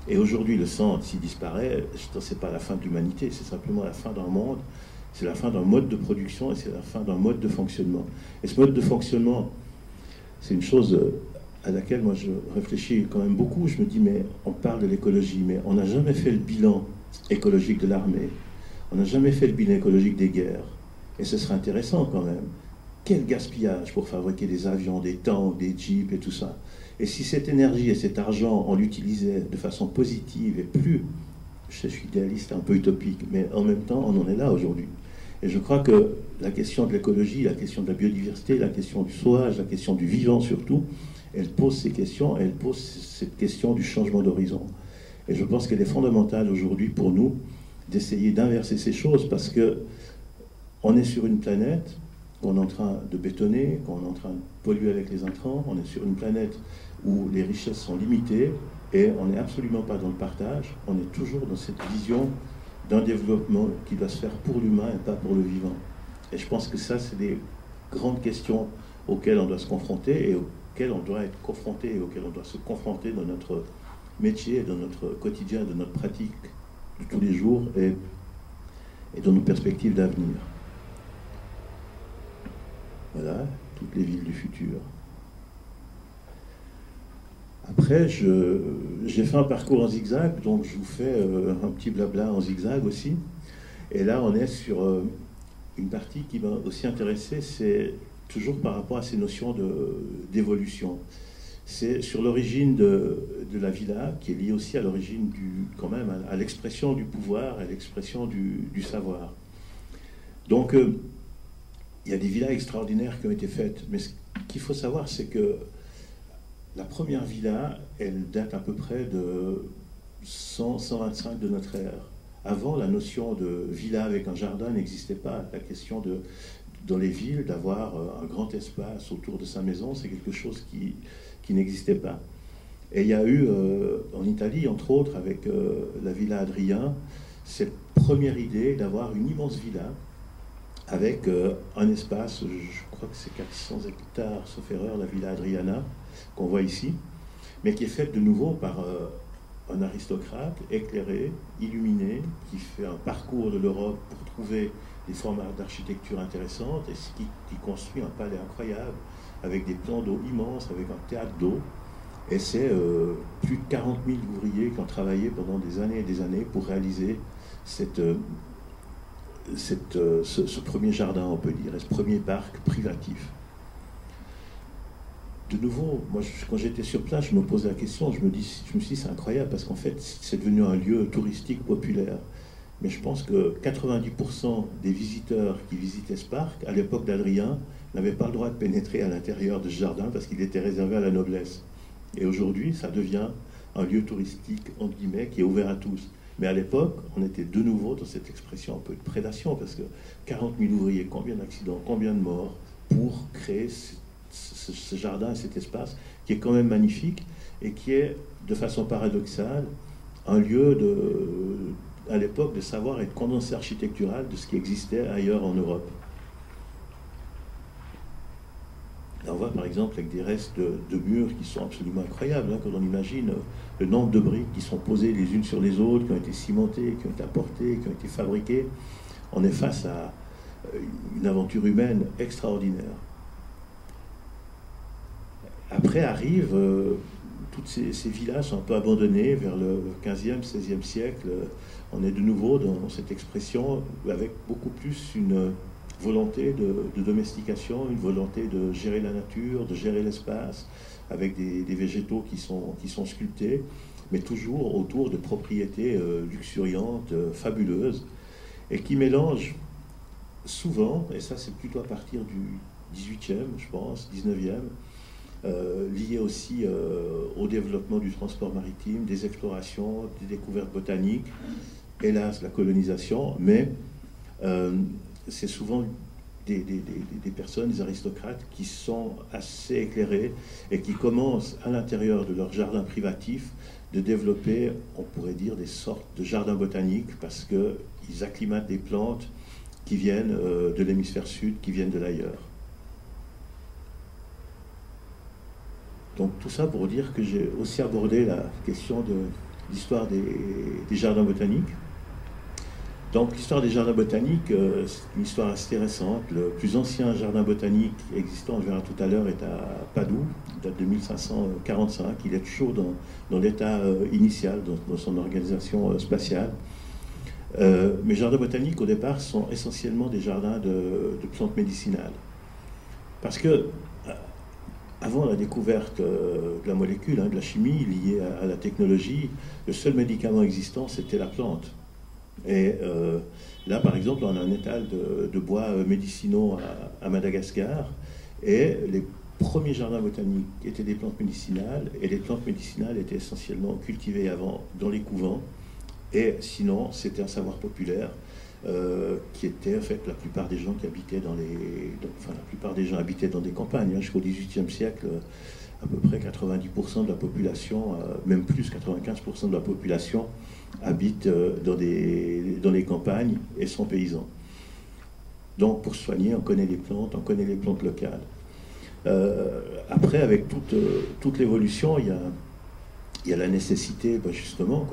Et aujourd'hui, le centre, s'il disparaît, c'est pas la fin de l'humanité, c'est simplement la fin d'un monde, c'est la fin d'un mode de production et c'est la fin d'un mode de fonctionnement. Et ce mode de fonctionnement, c'est une chose à laquelle moi je réfléchis quand même beaucoup. Je me dis, mais on parle de l'écologie, mais on n'a jamais fait le bilan écologique de l'armée. On n'a jamais fait le bilan écologique des guerres. Et ce serait intéressant quand même. Quel gaspillage pour fabriquer des avions, des tanks, des jeeps et tout ça. Et si cette énergie et cet argent, on l'utilisait de façon positive et plus, je suis idéaliste, un peu utopique, mais en même temps, on en est là aujourd'hui. Et je crois que la question de l'écologie, la question de la biodiversité, la question du sauvage, la question du vivant surtout, elle pose ces questions, elle pose cette question du changement d'horizon. Et je pense qu'elle est fondamentale aujourd'hui pour nous d'essayer d'inverser ces choses parce que on est sur une planète qu'on est en train de bétonner, qu'on est en train de polluer avec les intrants, on est sur une planète où les richesses sont limitées et on n'est absolument pas dans le partage, on est toujours dans cette vision d'un développement qui doit se faire pour l'humain et pas pour le vivant. Et je pense que ça, c'est des grandes questions auxquelles on doit se confronter et auxquelles on doit être confronté et auxquelles on doit se confronter dans notre métier, dans notre quotidien, dans notre pratique de tous les jours et dans nos perspectives d'avenir. Voilà, toutes les villes du futur. Après, j'ai fait un parcours en zigzag, donc je vous fais un petit blabla en zigzag aussi. Et là, on est sur une partie qui m'a aussi intéressé, c'est toujours par rapport à ces notions d'évolution. C'est sur l'origine de la villa, qui est liée aussi à l'origine quand même, à l'expression du pouvoir, à l'expression du savoir. Donc, il y a des villas extraordinaires qui ont été faites, mais ce qu'il faut savoir, c'est que la première villa, elle date à peu près de 100-125 de notre ère. Avant, la notion de villa avec un jardin n'existait pas. La question dans les villes, d'avoir un grand espace autour de sa maison, c'est quelque chose qui n'existait pas. Et il y a eu, en Italie, entre autres, avec la Villa Adrien, cette première idée d'avoir une immense villa avec un espace, je crois que c'est 400 hectares, sauf erreur, la Villa Adriana, qu'on voit ici, mais qui est faite de nouveau par un aristocrate éclairé, illuminé, qui fait un parcours de l'Europe pour trouver des formes d'architecture intéressantes et qui construit un palais incroyable avec des plans d'eau immenses, avec un théâtre d'eau. Et c'est plus de 40 000 ouvriers qui ont travaillé pendant des années et des années pour réaliser ce premier jardin, on peut dire, et ce premier parc privatif. De nouveau, moi, quand j'étais sur place, je me posais la question, je me suis dit, c'est incroyable, parce qu'en fait, c'est devenu un lieu touristique populaire. Mais je pense que 90% des visiteurs qui visitaient ce parc, à l'époque d'Adrien, n'avaient pas le droit de pénétrer à l'intérieur de ce jardin, parce qu'il était réservé à la noblesse. Et aujourd'hui, ça devient un lieu touristique, entre guillemets, qui est ouvert à tous. Mais à l'époque, on était de nouveau dans cette expression un peu de prédation, parce que 40 000 ouvriers, combien d'accidents, combien de morts, pour créer ce jardin, cet espace, qui est quand même magnifique, et qui est, de façon paradoxale, un lieu à l'époque de savoir et de condensé architectural de ce qui existait ailleurs en Europe. Là, on voit par exemple avec des restes de murs qui sont absolument incroyables, hein, quand on imagine le nombre de briques qui sont posées les unes sur les autres, qui ont été cimentées, qui ont été apportées, qui ont été fabriquées. On est face à une aventure humaine extraordinaire. Après arrivent toutes ces villages un peu abandonnés vers le 15e, 16e siècle. On est de nouveau dans cette expression avec beaucoup plus une volonté de domestication, une volonté de gérer la nature, de gérer l'espace, avec des végétaux qui sont sculptés, mais toujours autour de propriétés luxuriantes, fabuleuses, et qui mélangent souvent, et ça c'est plutôt à partir du 18e, je pense, 19e, lié aussi au développement du transport maritime, des explorations, des découvertes botaniques, hélas la colonisation, mais c'est souvent des personnes, des aristocrates qui sont assez éclairés et qui commencent à l'intérieur de leur jardin privatif de développer, on pourrait dire, des sortes de jardins botaniques parce qu'ils acclimatent des plantes qui viennent de l'hémisphère sud, qui viennent de l'ailleurs. Donc tout ça pour dire que j'ai aussi abordé la question de l'histoire des jardins botaniques. Donc l'histoire des jardins botaniques, c'est une histoire assez récente. Le plus ancien jardin botanique existant, on le verra tout à l'heure, est à Padoue, il date de 1545. Il est toujours dans l'état initial, dans son organisation spatiale. Mes jardins botaniques, au départ, sont essentiellement des jardins de plantes médicinales. Parce que avant la découverte de la molécule, de la chimie liée à la technologie, le seul médicament existant, c'était la plante. Et là, par exemple, on a un étal de bois médicinaux à Madagascar, et les premiers jardins botaniques étaient des plantes médicinales, et les plantes médicinales étaient essentiellement cultivées avant dans les couvents, et sinon, c'était un savoir populaire qui était, en fait, la plupart des gens qui habitaient la plupart des gens habitaient dans des campagnes. Hein, jusqu'au XVIIIe siècle, à peu près 90% de la population, même plus, 95% de la population habite dans les campagnes et sont paysans. Donc pour se soigner, on connaît les plantes locales. Après, avec toute l'évolution, il y a la nécessité, justement,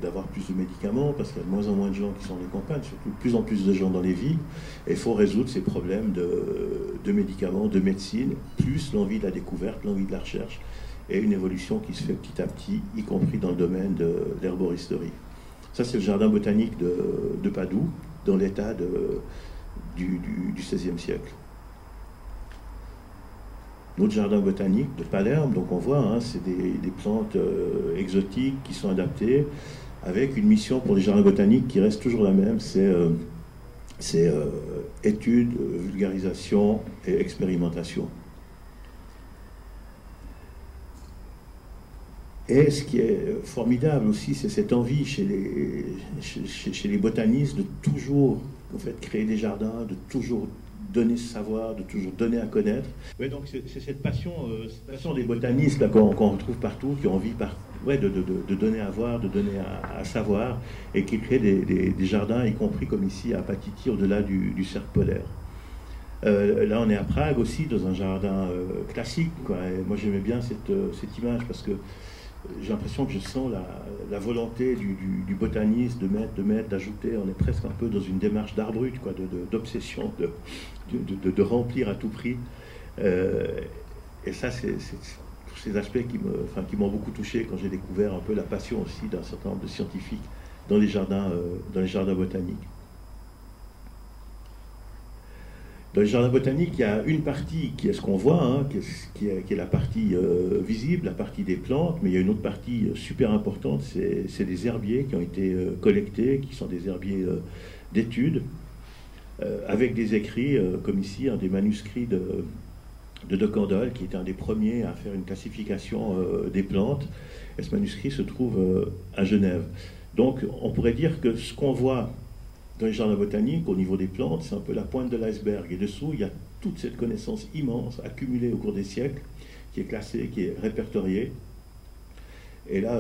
d'avoir plus de médicaments, parce qu'il y a de moins en moins de gens qui sont dans les campagnes, surtout de plus en plus de gens dans les villes, et il faut résoudre ces problèmes de médicaments, de médecine, plus l'envie de la découverte, l'envie de la recherche, et une évolution qui se fait petit à petit, y compris dans le domaine de l'herboristerie. Ça, c'est le jardin botanique de Padoue, dans l'état du XVIe siècle. Notre jardin botanique de Palerme, donc on voit, c'est des plantes exotiques qui sont adaptées, avec une mission pour les jardins botaniques qui reste toujours la même, c'est étude, vulgarisation et expérimentation. Et ce qui est formidable aussi, c'est cette envie chez les botanistes de toujours, en fait, créer des jardins, de toujours donner ce savoir, de toujours donner à connaître. Ouais, donc c'est cette passion des botanistes là, qu'on retrouve partout, qui ont envie de donner à voir, de donner à savoir, et qui créent des jardins, y compris comme ici à Patiti, au-delà du cercle polaire. Là, on est à Prague aussi, dans un jardin classique, quoi. Et moi, j'aimais bien cette image, parce que j'ai l'impression que je sens la volonté du botaniste de mettre, d'ajouter. On est presque un peu dans une démarche d'art brut, quoi, d'obsession, de remplir à tout prix. Et ça, c'est tous ces aspects qui m'ont beaucoup touché quand j'ai découvert un peu la passion aussi d'un certain nombre de scientifiques dans les jardins botaniques. Dans les jardins botaniques, il y a une partie qui est ce qu'on voit, qui est la partie visible, la partie des plantes, mais il y a une autre partie super importante, c'est des herbiers qui ont été collectés, qui sont des herbiers d'études, avec des écrits, comme ici, des manuscrits de Candolle, qui était un des premiers à faire une classification des plantes. Et ce manuscrit se trouve à Genève. Donc on pourrait dire que ce qu'on voit dans les jardins botaniques, au niveau des plantes, c'est un peu la pointe de l'iceberg. Et dessous, il y a toute cette connaissance immense, accumulée au cours des siècles, qui est classée, qui est répertoriée. Et là,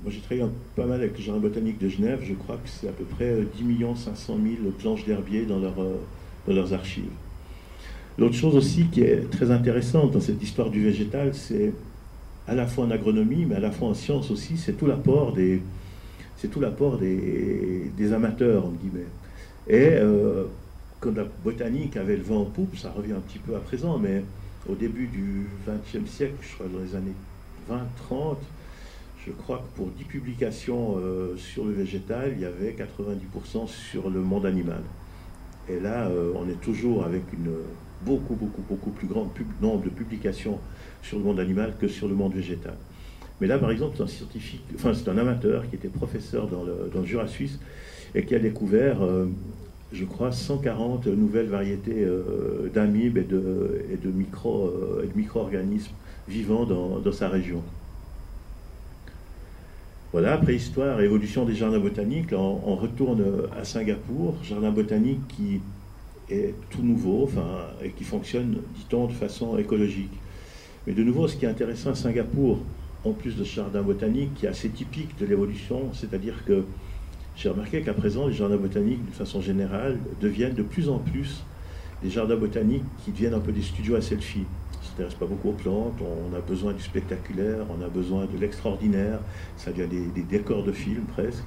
moi j'ai travaillé pas mal avec les jardins botaniques de Genève. Je crois que c'est à peu près 10 500 000 planches d'herbier dans leurs archives. L'autre chose aussi qui est très intéressante dans cette histoire du végétal, c'est à la fois en agronomie, mais à la fois en sciences aussi, c'est tout l'apport des amateurs, entre guillemets. Et quand la botanique avait le vent en poupe, ça revient un petit peu à présent, mais au début du XXe siècle, je crois dans les années 20-30, je crois que pour 10 publications sur le végétal, il y avait 90% sur le monde animal. Et là, on est toujours avec une beaucoup plus grand nombre de publications sur le monde animal que sur le monde végétal. Mais là, par exemple, c'est un scientifique, enfin c'est un amateur qui était professeur dans le Jura suisse et qui a découvert, je crois, 140 nouvelles variétés d'amibes et de micro-organismes vivants dans sa région. Voilà, préhistoire et évolution des jardins botaniques. Là, on retourne à Singapour, jardin botanique qui est tout nouveau, enfin, et qui fonctionne, dit-on, de façon écologique. Mais de nouveau, ce qui est intéressant à Singapour, en plus de ce jardin botanique, qui est assez typique de l'évolution, c'est-à-dire que j'ai remarqué qu'à présent, les jardins botaniques, d'une façon générale, deviennent de plus en plus des jardins botaniques qui deviennent un peu des studios à selfie. On ne s'intéresse pas beaucoup aux plantes, on a besoin du spectaculaire, on a besoin de l'extraordinaire, ça devient des décors de films presque.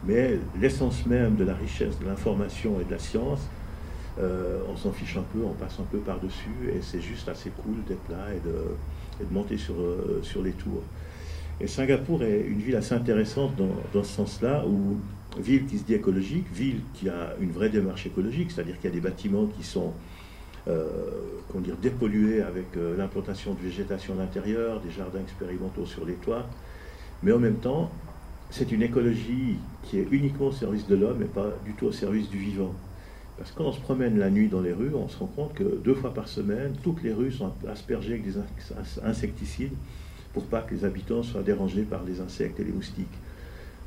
Mais l'essence même de la richesse de l'information et de la science, on s'en fiche un peu, on passe un peu par-dessus, et c'est juste assez cool d'être là et de monter sur les tours. Et Singapour est une ville assez intéressante dans ce sens-là, où ville qui se dit écologique, ville qui a une vraie démarche écologique, c'est-à-dire qu'il y a des bâtiments qui sont dépollués avec l'implantation de végétation à l'intérieur, des jardins expérimentaux sur les toits, mais en même temps, c'est une écologie qui est uniquement au service de l'homme et pas du tout au service du vivant. Parce que quand on se promène la nuit dans les rues, on se rend compte que 2 fois par semaine, toutes les rues sont aspergées avec des insecticides pour pas que les habitants soient dérangés par les insectes et les moustiques.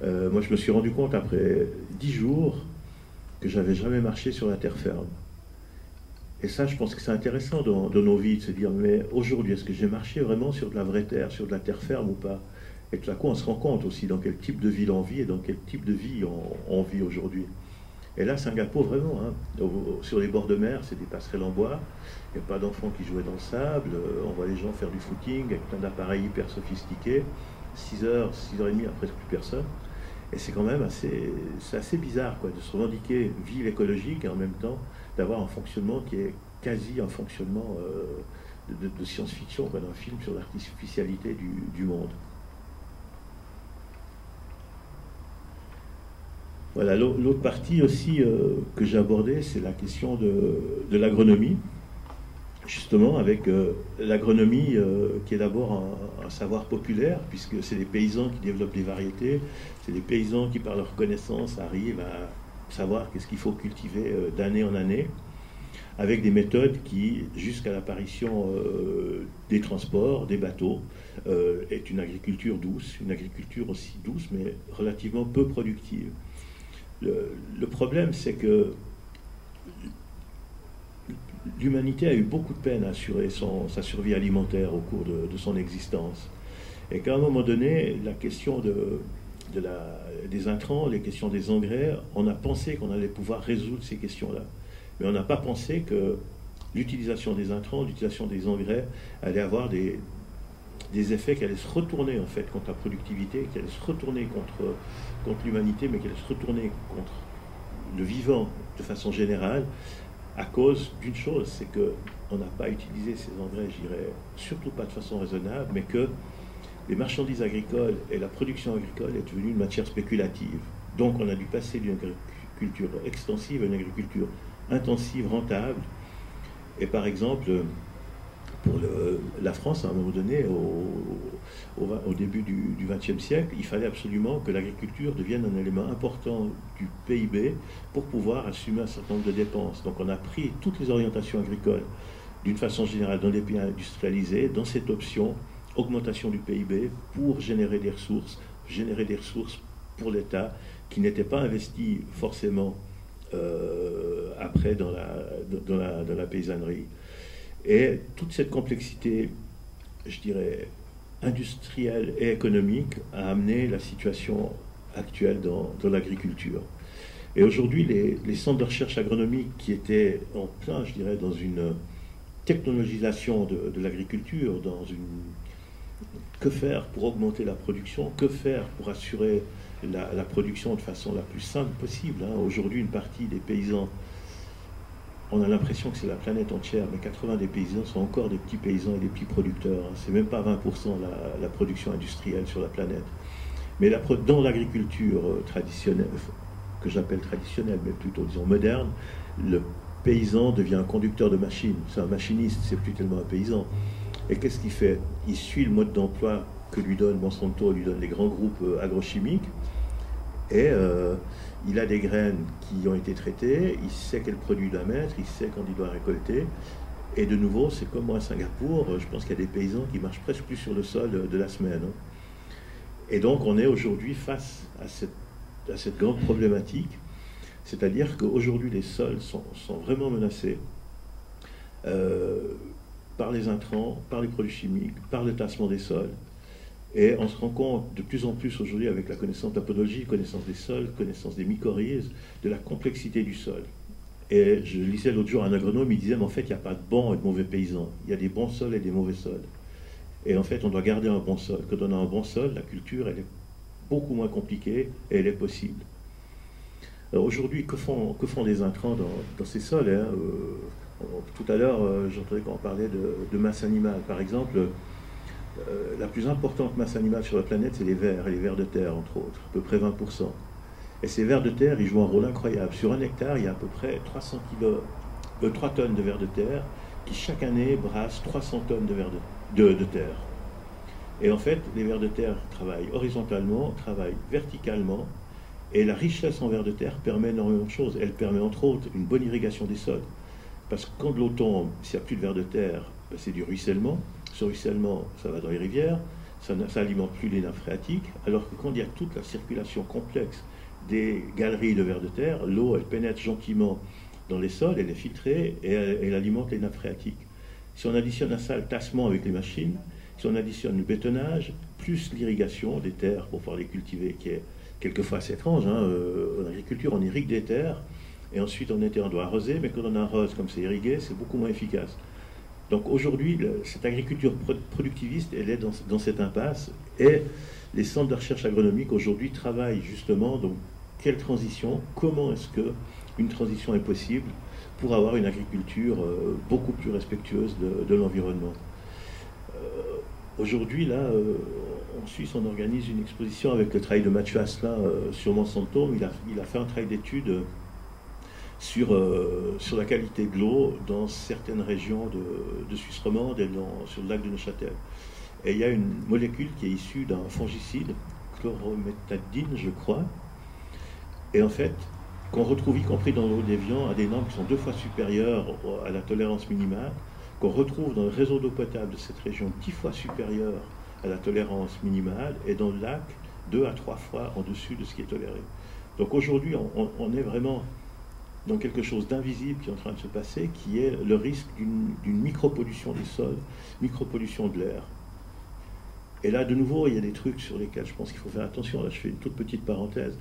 Moi, je me suis rendu compte après 10 jours que j'avais jamais marché sur la terre ferme. Et ça, je pense que c'est intéressant dans nos vies de se dire, mais aujourd'hui, est-ce que j'ai marché vraiment sur de la vraie terre, sur de la terre ferme ou pas? Et tout à coup, on se rend compte aussi dans quel type de ville on vit et dans quel type de vie on vit aujourd'hui. Et là, Singapour, vraiment, hein, sur les bords de mer, c'est des passerelles en bois, il n'y a pas d'enfants qui jouaient dans le sable, on voit les gens faire du footing avec plein d'appareils hyper sophistiqués, 6h, 6h30, il n'y a presque plus personne. Et c'est quand même assez bizarre quoi, de se revendiquer ville écologique et en même temps d'avoir un fonctionnement qui est quasi un fonctionnement de science-fiction, d'un film sur l'artificialité du monde. Voilà, l'autre partie aussi que j'ai abordée, c'est la question de l'agronomie, justement avec l'agronomie qui est d'abord un savoir populaire, puisque c'est les paysans qui développent les variétés, c'est les paysans qui par leur connaissance arrivent à savoir qu'est-ce qu'il faut cultiver d'année en année, avec des méthodes qui, jusqu'à l'apparition des transports, des bateaux, est une agriculture douce, une agriculture aussi douce, mais relativement peu productive. Le problème, c'est que l'humanité a eu beaucoup de peine à assurer sa survie alimentaire au cours de son existence. Et qu'à un moment donné, la question des intrants, les questions des engrais, on a pensé qu'on allait pouvoir résoudre ces questions-là. Mais on n'a pas pensé que l'utilisation des intrants, l'utilisation des engrais allait avoir des effets qui allaient se retourner en fait contre la productivité, qui allaient se retourner contre l'humanité, mais qui allaient se retourner contre le vivant de façon générale, à cause d'une chose, c'est qu'on n'a pas utilisé ces engrais, je dirais, surtout pas de façon raisonnable, mais que les marchandises agricoles et la production agricole est devenue une matière spéculative. Donc on a dû passer d'une agriculture extensive à une agriculture intensive, rentable. Et par exemple, pour la France, à un moment donné, au début du XXe siècle, il fallait absolument que l'agriculture devienne un élément important du PIB pour pouvoir assumer un certain nombre de dépenses. Donc on a pris toutes les orientations agricoles d'une façon générale, dans les pays industrialisés, dans cette option augmentation du PIB pour générer des ressources pour l'État qui n'étaient pas investies forcément après dans la paysannerie. Et toute cette complexité, je dirais, industrielle et économique a amené la situation actuelle dans l'agriculture. Et aujourd'hui, les centres de recherche agronomique qui étaient en plein, je dirais, dans une technologisation de l'agriculture, que faire pour augmenter la production, que faire pour assurer la production de façon la plus simple possible. Aujourd'hui, une partie des paysans, on a l'impression que c'est la planète entière, mais 80 des paysans sont encore des petits paysans et des petits producteurs. C'est même pas 20% la production industrielle sur la planète. Mais dans l'agriculture traditionnelle, que j'appelle traditionnelle, mais plutôt disons moderne, le paysan devient un conducteur de machine. C'est un machiniste, c'est plus tellement un paysan. Et qu'est-ce qu'il fait? Il suit le mode d'emploi que lui donne Monsanto, lui donne les grands groupes agrochimiques, et il a des graines qui ont été traitées, il sait quel produit il doit mettre, il sait quand il doit récolter. Et de nouveau, c'est comme moi à Singapour, je pense qu'il y a des paysans qui marchent presque plus sur le sol de la semaine. Et donc on est aujourd'hui face à cette grande problématique, c'est-à-dire qu'aujourd'hui les sols sont vraiment menacés par les intrants, par les produits chimiques, par le tassement des sols. Et on se rend compte de plus en plus aujourd'hui avec la connaissance de la podologie, connaissance des sols, connaissance des mycorhizes, de la complexité du sol. Et je lisais l'autre jour un agronome, il disait mais en fait il n'y a pas de bons et de mauvais paysans, il y a des bons sols et des mauvais sols. Et en fait on doit garder un bon sol. Quand on a un bon sol, la culture elle est beaucoup moins compliquée et elle est possible. Aujourd'hui, que font les intrants dans ces sols tout à l'heure, j'entendais qu'on parlait de masse animale. Par exemple, la plus importante masse animale sur la planète, c'est les vers, et les vers de terre, entre autres, à peu près 20%. Et ces vers de terre, ils jouent un rôle incroyable. Sur un hectare, il y a à peu près 3 tonnes de vers de terre qui, chaque année, brassent 300 tonnes de terre. Et en fait, les vers de terre travaillent horizontalement, travaillent verticalement, et la richesse en vers de terre permet énormément de choses. Elle permet, entre autres, une bonne irrigation des sols. Parce que quand de l'eau tombe, s'il n'y a plus de vers de terre, c'est du ruissellement. Ce ruissellement, ça va dans les rivières, ça n'alimente plus les nappes phréatiques, alors que quand il y a toute la circulation complexe des galeries de vers de terre, l'eau, elle pénètre gentiment dans les sols, elle est filtrée et elle alimente les nappes phréatiques. Si on additionne à ça le tassement avec les machines, si on additionne le bétonnage, plus l'irrigation des terres pour pouvoir les cultiver, qui est quelquefois assez étrange, en agriculture, on irrigue des terres, et ensuite en été on doit arroser, mais quand on arrose comme c'est irrigué, c'est beaucoup moins efficace. Donc aujourd'hui, cette agriculture productiviste, elle est dans cette impasse, et les centres de recherche agronomique aujourd'hui travaillent justement, donc quelle transition, comment est-ce qu'une transition est possible pour avoir une agriculture beaucoup plus respectueuse de l'environnement. Aujourd'hui, là, en Suisse, on organise une exposition avec le travail de Mathieu Asselin sur Monsanto. Il a fait un travail d'étude sur la qualité de l'eau dans certaines régions de Suisse romande et sur le lac de Neuchâtel. Et il y a une molécule qui est issue d'un fongicide, chlorométadine, je crois, et en fait, qu'on retrouve y compris dans l'eau d'Évian à des normes qui sont 2 fois supérieures à la tolérance minimale, qu'on retrouve dans le réseau d'eau potable de cette région 10 fois supérieure à la tolérance minimale, et dans le lac 2 à 3 fois en dessus de ce qui est toléré. Donc aujourd'hui, on est vraiment dans quelque chose d'invisible qui est en train de se passer, qui est le risque d'une micropollution des sols, micropollution de l'air. Et là, de nouveau, il y a des trucs sur lesquels je pense qu'il faut faire attention. Là, je fais une toute petite parenthèse.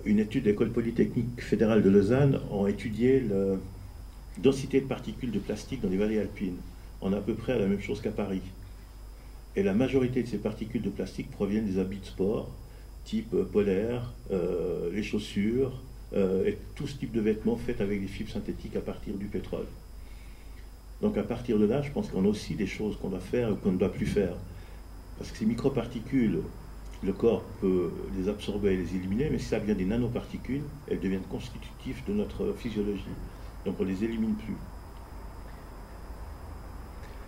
Une étude de l'École polytechnique fédérale de Lausanne a étudié la densité de particules de plastique dans les vallées alpines. On a à peu près la même chose qu'à Paris. Et la majorité de ces particules de plastique proviennent des habits de sport, type polaire, les chaussures, et tout ce type de vêtements faits avec des fibres synthétiques à partir du pétrole. Donc à partir de là, je pense qu'on a aussi des choses qu'on doit faire ou qu'on ne doit plus faire. Parce que ces microparticules, le corps peut les absorber et les éliminer, mais si ça vient des nanoparticules, elles deviennent constitutives de notre physiologie. Donc on ne les élimine plus.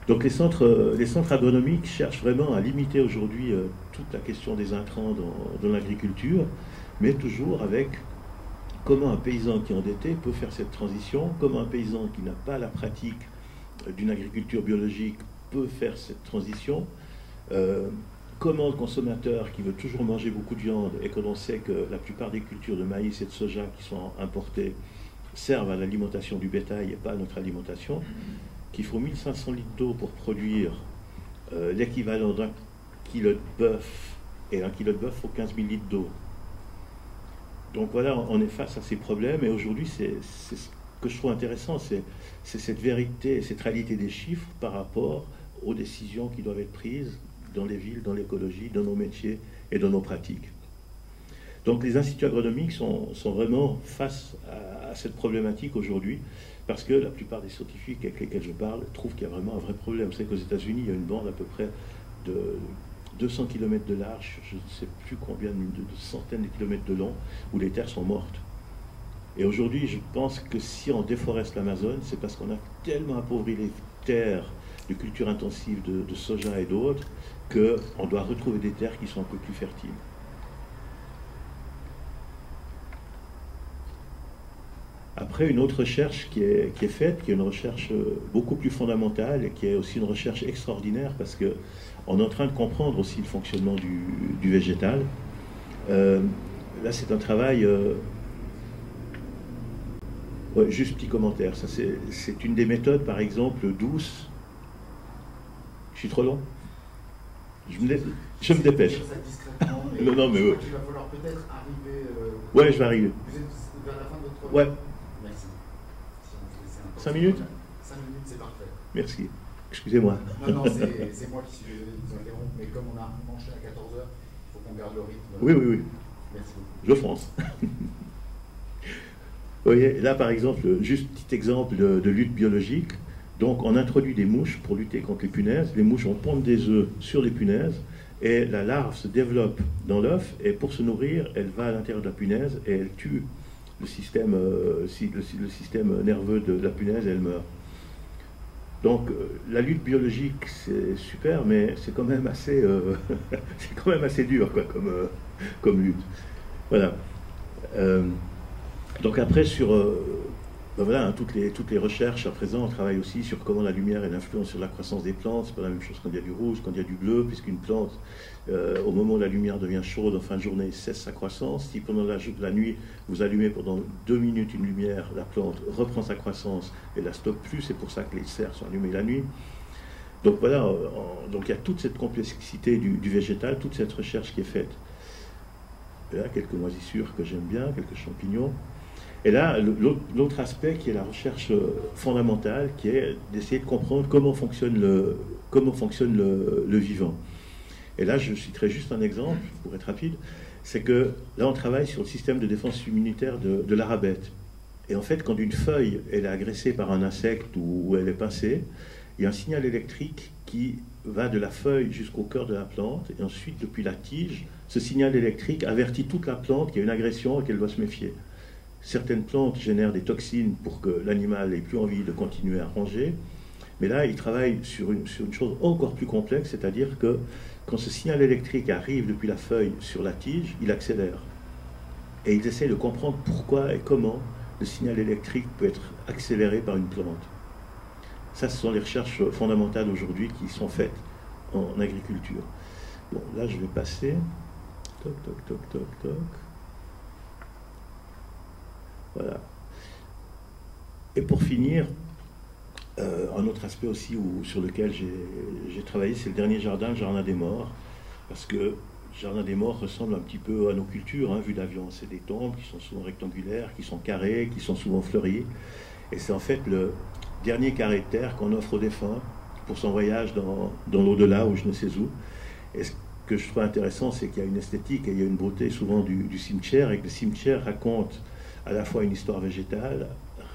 Donc les centres agronomiques cherchent vraiment à limiter aujourd'hui toute la question des intrants dans l'agriculture, mais toujours avec comment un paysan qui est endetté peut faire cette transition, comment un paysan qui n'a pas la pratique d'une agriculture biologique peut faire cette transition. Comment le consommateur qui veut toujours manger beaucoup de viande et que l'on sait que la plupart des cultures de maïs et de soja qui sont importées servent à l'alimentation du bétail et pas à notre alimentation, qu'il faut 1500 litres d'eau pour produire l'équivalent d'un kilo de bœuf, et un kilo de bœuf faut 15 000 litres d'eau. Donc voilà, on est face à ces problèmes, et aujourd'hui, c'est ce que je trouve intéressant, c'est cette vérité, cette réalité des chiffres par rapport aux décisions qui doivent être prises dans les villes, dans l'écologie, dans nos métiers et dans nos pratiques. Donc les instituts agronomiques sont vraiment face à cette problématique aujourd'hui, parce que la plupart des scientifiques avec lesquels je parle trouvent qu'il y a vraiment un vrai problème. Vous savez qu'aux États-Unis, il y a une bande à peu près de 200 km de large, je ne sais plus combien, de centaines de kilomètres de long, où les terres sont mortes. Et aujourd'hui, je pense que si on déforeste l'Amazone, c'est parce qu'on a tellement appauvri les terres de culture intensive de soja et d'autres, qu'on doit retrouver des terres qui sont un peu plus fertiles. Après, une autre recherche qui est faite, qui est une recherche beaucoup plus fondamentale et qui est aussi une recherche extraordinaire parce qu'on est en train de comprendre aussi le fonctionnement du végétal. Là, c'est un travail... ouais, juste petit commentaire. Ça, c'est une des méthodes, par exemple, douces. Je suis trop long? Je me dépêche. Non, mais ouais. Il va falloir peut-être arriver... Ouais, je vais arriver. Vous êtes vers la fin de votre... Ouais. Merci. Si on peut laisser un peu 5 minutes? 5 minutes, c'est parfait. Merci. Excusez-moi. Non, c'est moi qui suis désolé de vous interrompre, mais comme on a manché à 14h, il faut qu'on garde le rythme. Oui. Merci beaucoup. Je fonce. Vous voyez, là, par exemple, juste petit exemple de lutte biologique. Donc, on introduit des mouches pour lutter contre les punaises. Les mouches vont pondre des œufs sur les punaises et la larve se développe dans l'œuf et pour se nourrir, elle va à l'intérieur de la punaise et elle tue le système nerveux de la punaise et elle meurt. Donc, la lutte biologique, c'est super, mais c'est quand même assez, c'est quand même assez dur quoi, comme lutte. Voilà. Donc après, ben voilà, toutes les recherches à présent, on travaille aussi sur comment la lumière a une influence sur la croissance des plantes. C'est pas la même chose quand il y a du rouge, quand il y a du bleu, puisqu'une plante, au moment où la lumière devient chaude en fin de journée, cesse sa croissance. Si pendant la nuit, vous allumez pendant 2 minutes une lumière, la plante reprend sa croissance et la stoppe plus. C'est pour ça que les serres sont allumées la nuit. Donc voilà, donc il y a toute cette complexité du végétal, toute cette recherche qui est faite. Et là, quelques moisissures que j'aime bien, quelques champignons. Et là, l'autre aspect qui est la recherche fondamentale, qui est d'essayer de comprendre comment fonctionne le vivant. Et là, je citerai juste un exemple, pour être rapide, c'est que là, on travaille sur le système de défense immunitaire de la rabette. Et en fait, quand une feuille elle est agressée par un insecte ou elle est pincée, il y a un signal électrique qui va de la feuille jusqu'au cœur de la plante, et ensuite, depuis la tige, ce signal électrique avertit toute la plante qu'il y a une agression et qu'elle doit se méfier. Certaines plantes génèrent des toxines pour que l'animal n'ait plus envie de continuer à ranger. Mais là, ils travaillent sur une chose encore plus complexe, c'est-à-dire que quand ce signal électrique arrive depuis la feuille sur la tige, il accélère. Et ils essaient de comprendre pourquoi et comment le signal électrique peut être accéléré par une plante. Ça, ce sont les recherches fondamentales aujourd'hui qui sont faites en agriculture. Bon, là, je vais passer. Toc, toc, toc, toc, toc. Voilà. Et pour finir, un autre aspect aussi sur lequel j'ai travaillé, c'est le dernier jardin, le jardin des morts. Parce que le jardin des morts ressemble un petit peu à nos cultures, hein, vu d'avion. C'est des tombes qui sont souvent rectangulaires, qui sont carrées, qui sont souvent fleuries. Et c'est en fait le dernier carré de terre qu'on offre aux défunts pour son voyage dans l'au-delà ou je ne sais où. Et ce que je trouve intéressant, c'est qu'il y a une esthétique et il y a une beauté souvent du cimetière, et que le cimetière raconte à la fois une histoire végétale,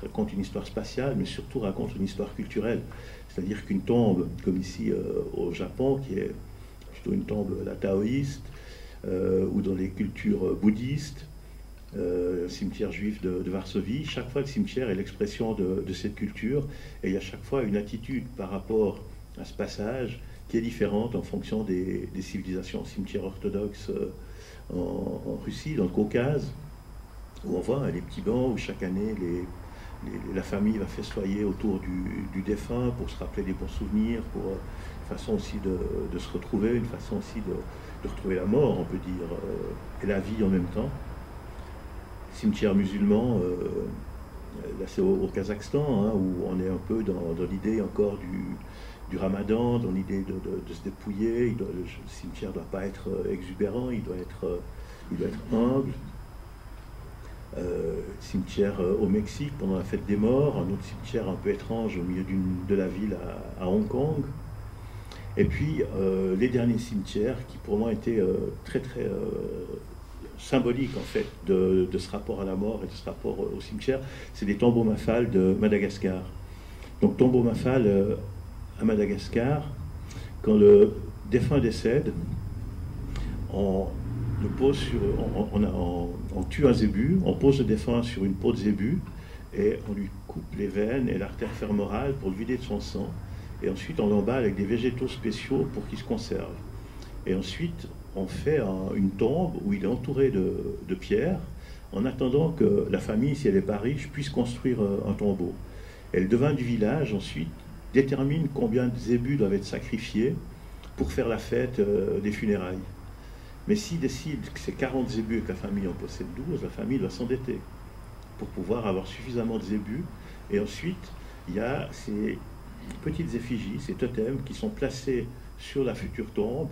raconte une histoire spatiale, mais surtout raconte une histoire culturelle. C'est-à-dire qu'une tombe, comme ici au Japon, qui est plutôt une tombe taoïste, ou dans les cultures bouddhistes, le cimetière juif de Varsovie, chaque fois le cimetière est l'expression de cette culture, et il y a chaque fois une attitude par rapport à ce passage qui est différente en fonction des civilisations. Cimetière orthodoxe en Russie, dans le Caucase, où on voit les petits bancs où chaque année la famille va festoyer autour du défunt pour se rappeler des bons souvenirs, pour une façon aussi de se retrouver, une façon aussi de retrouver la mort, on peut dire, et la vie en même temps. Cimetière musulman, là c'est au Kazakhstan, hein, où on est un peu dans l'idée encore du ramadan, dans l'idée de se dépouiller. Le cimetière ne doit pas être exubérant, il doit être humble. Cimetière au Mexique pendant la fête des morts, un autre cimetière un peu étrange au milieu de la ville à Hong Kong. Et puis les derniers cimetières qui pour moi étaient très symboliques en fait de ce rapport à la mort et de ce rapport au cimetière, c'est les tombeaux Mafal de Madagascar. Donc tombeau Mafal à Madagascar, quand le défunt décède, on tue un zébu, on pose le défunt sur une peau de zébu et on lui coupe les veines et l'artère fémorale pour le vider de son sang. Et ensuite, on l'emballe avec des végétaux spéciaux pour qu'il se conserve. Et ensuite, on fait une tombe où il est entouré de pierres en attendant que la famille, si elle n'est pas riche, puisse construire un tombeau. Et le devin du village, ensuite, détermine combien de zébus doivent être sacrifiés pour faire la fête des funérailles. Mais s'il décide que c'est 40 zébus et que la famille en possède 12, la famille doit s'endetter pour pouvoir avoir suffisamment de zébus. Et ensuite, il y a ces petites effigies, ces totems qui sont placés sur la future tombe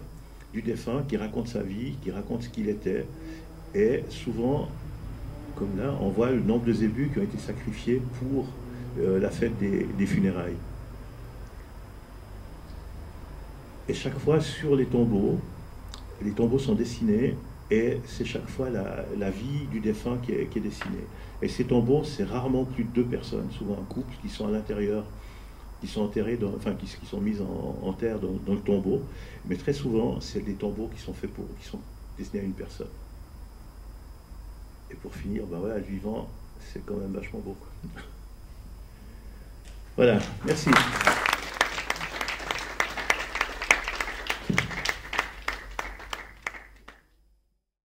du défunt, qui raconte sa vie, qui raconte ce qu'il était. Et souvent, comme là, on voit le nombre de zébus qui ont été sacrifiés pour la fête des funérailles. Et chaque fois, sur les tombeaux sont dessinés et c'est chaque fois la vie du défunt qui est dessinée. Et ces tombeaux, c'est rarement plus de 2 personnes, souvent un couple qui sont à l'intérieur, qui sont enterrés, qui sont mis en terre dans le tombeau. Mais très souvent, c'est des tombeaux qui sont destinés à une personne. Et pour finir, ben voilà, le vivant, c'est quand même vachement beau, quoi. Voilà, merci.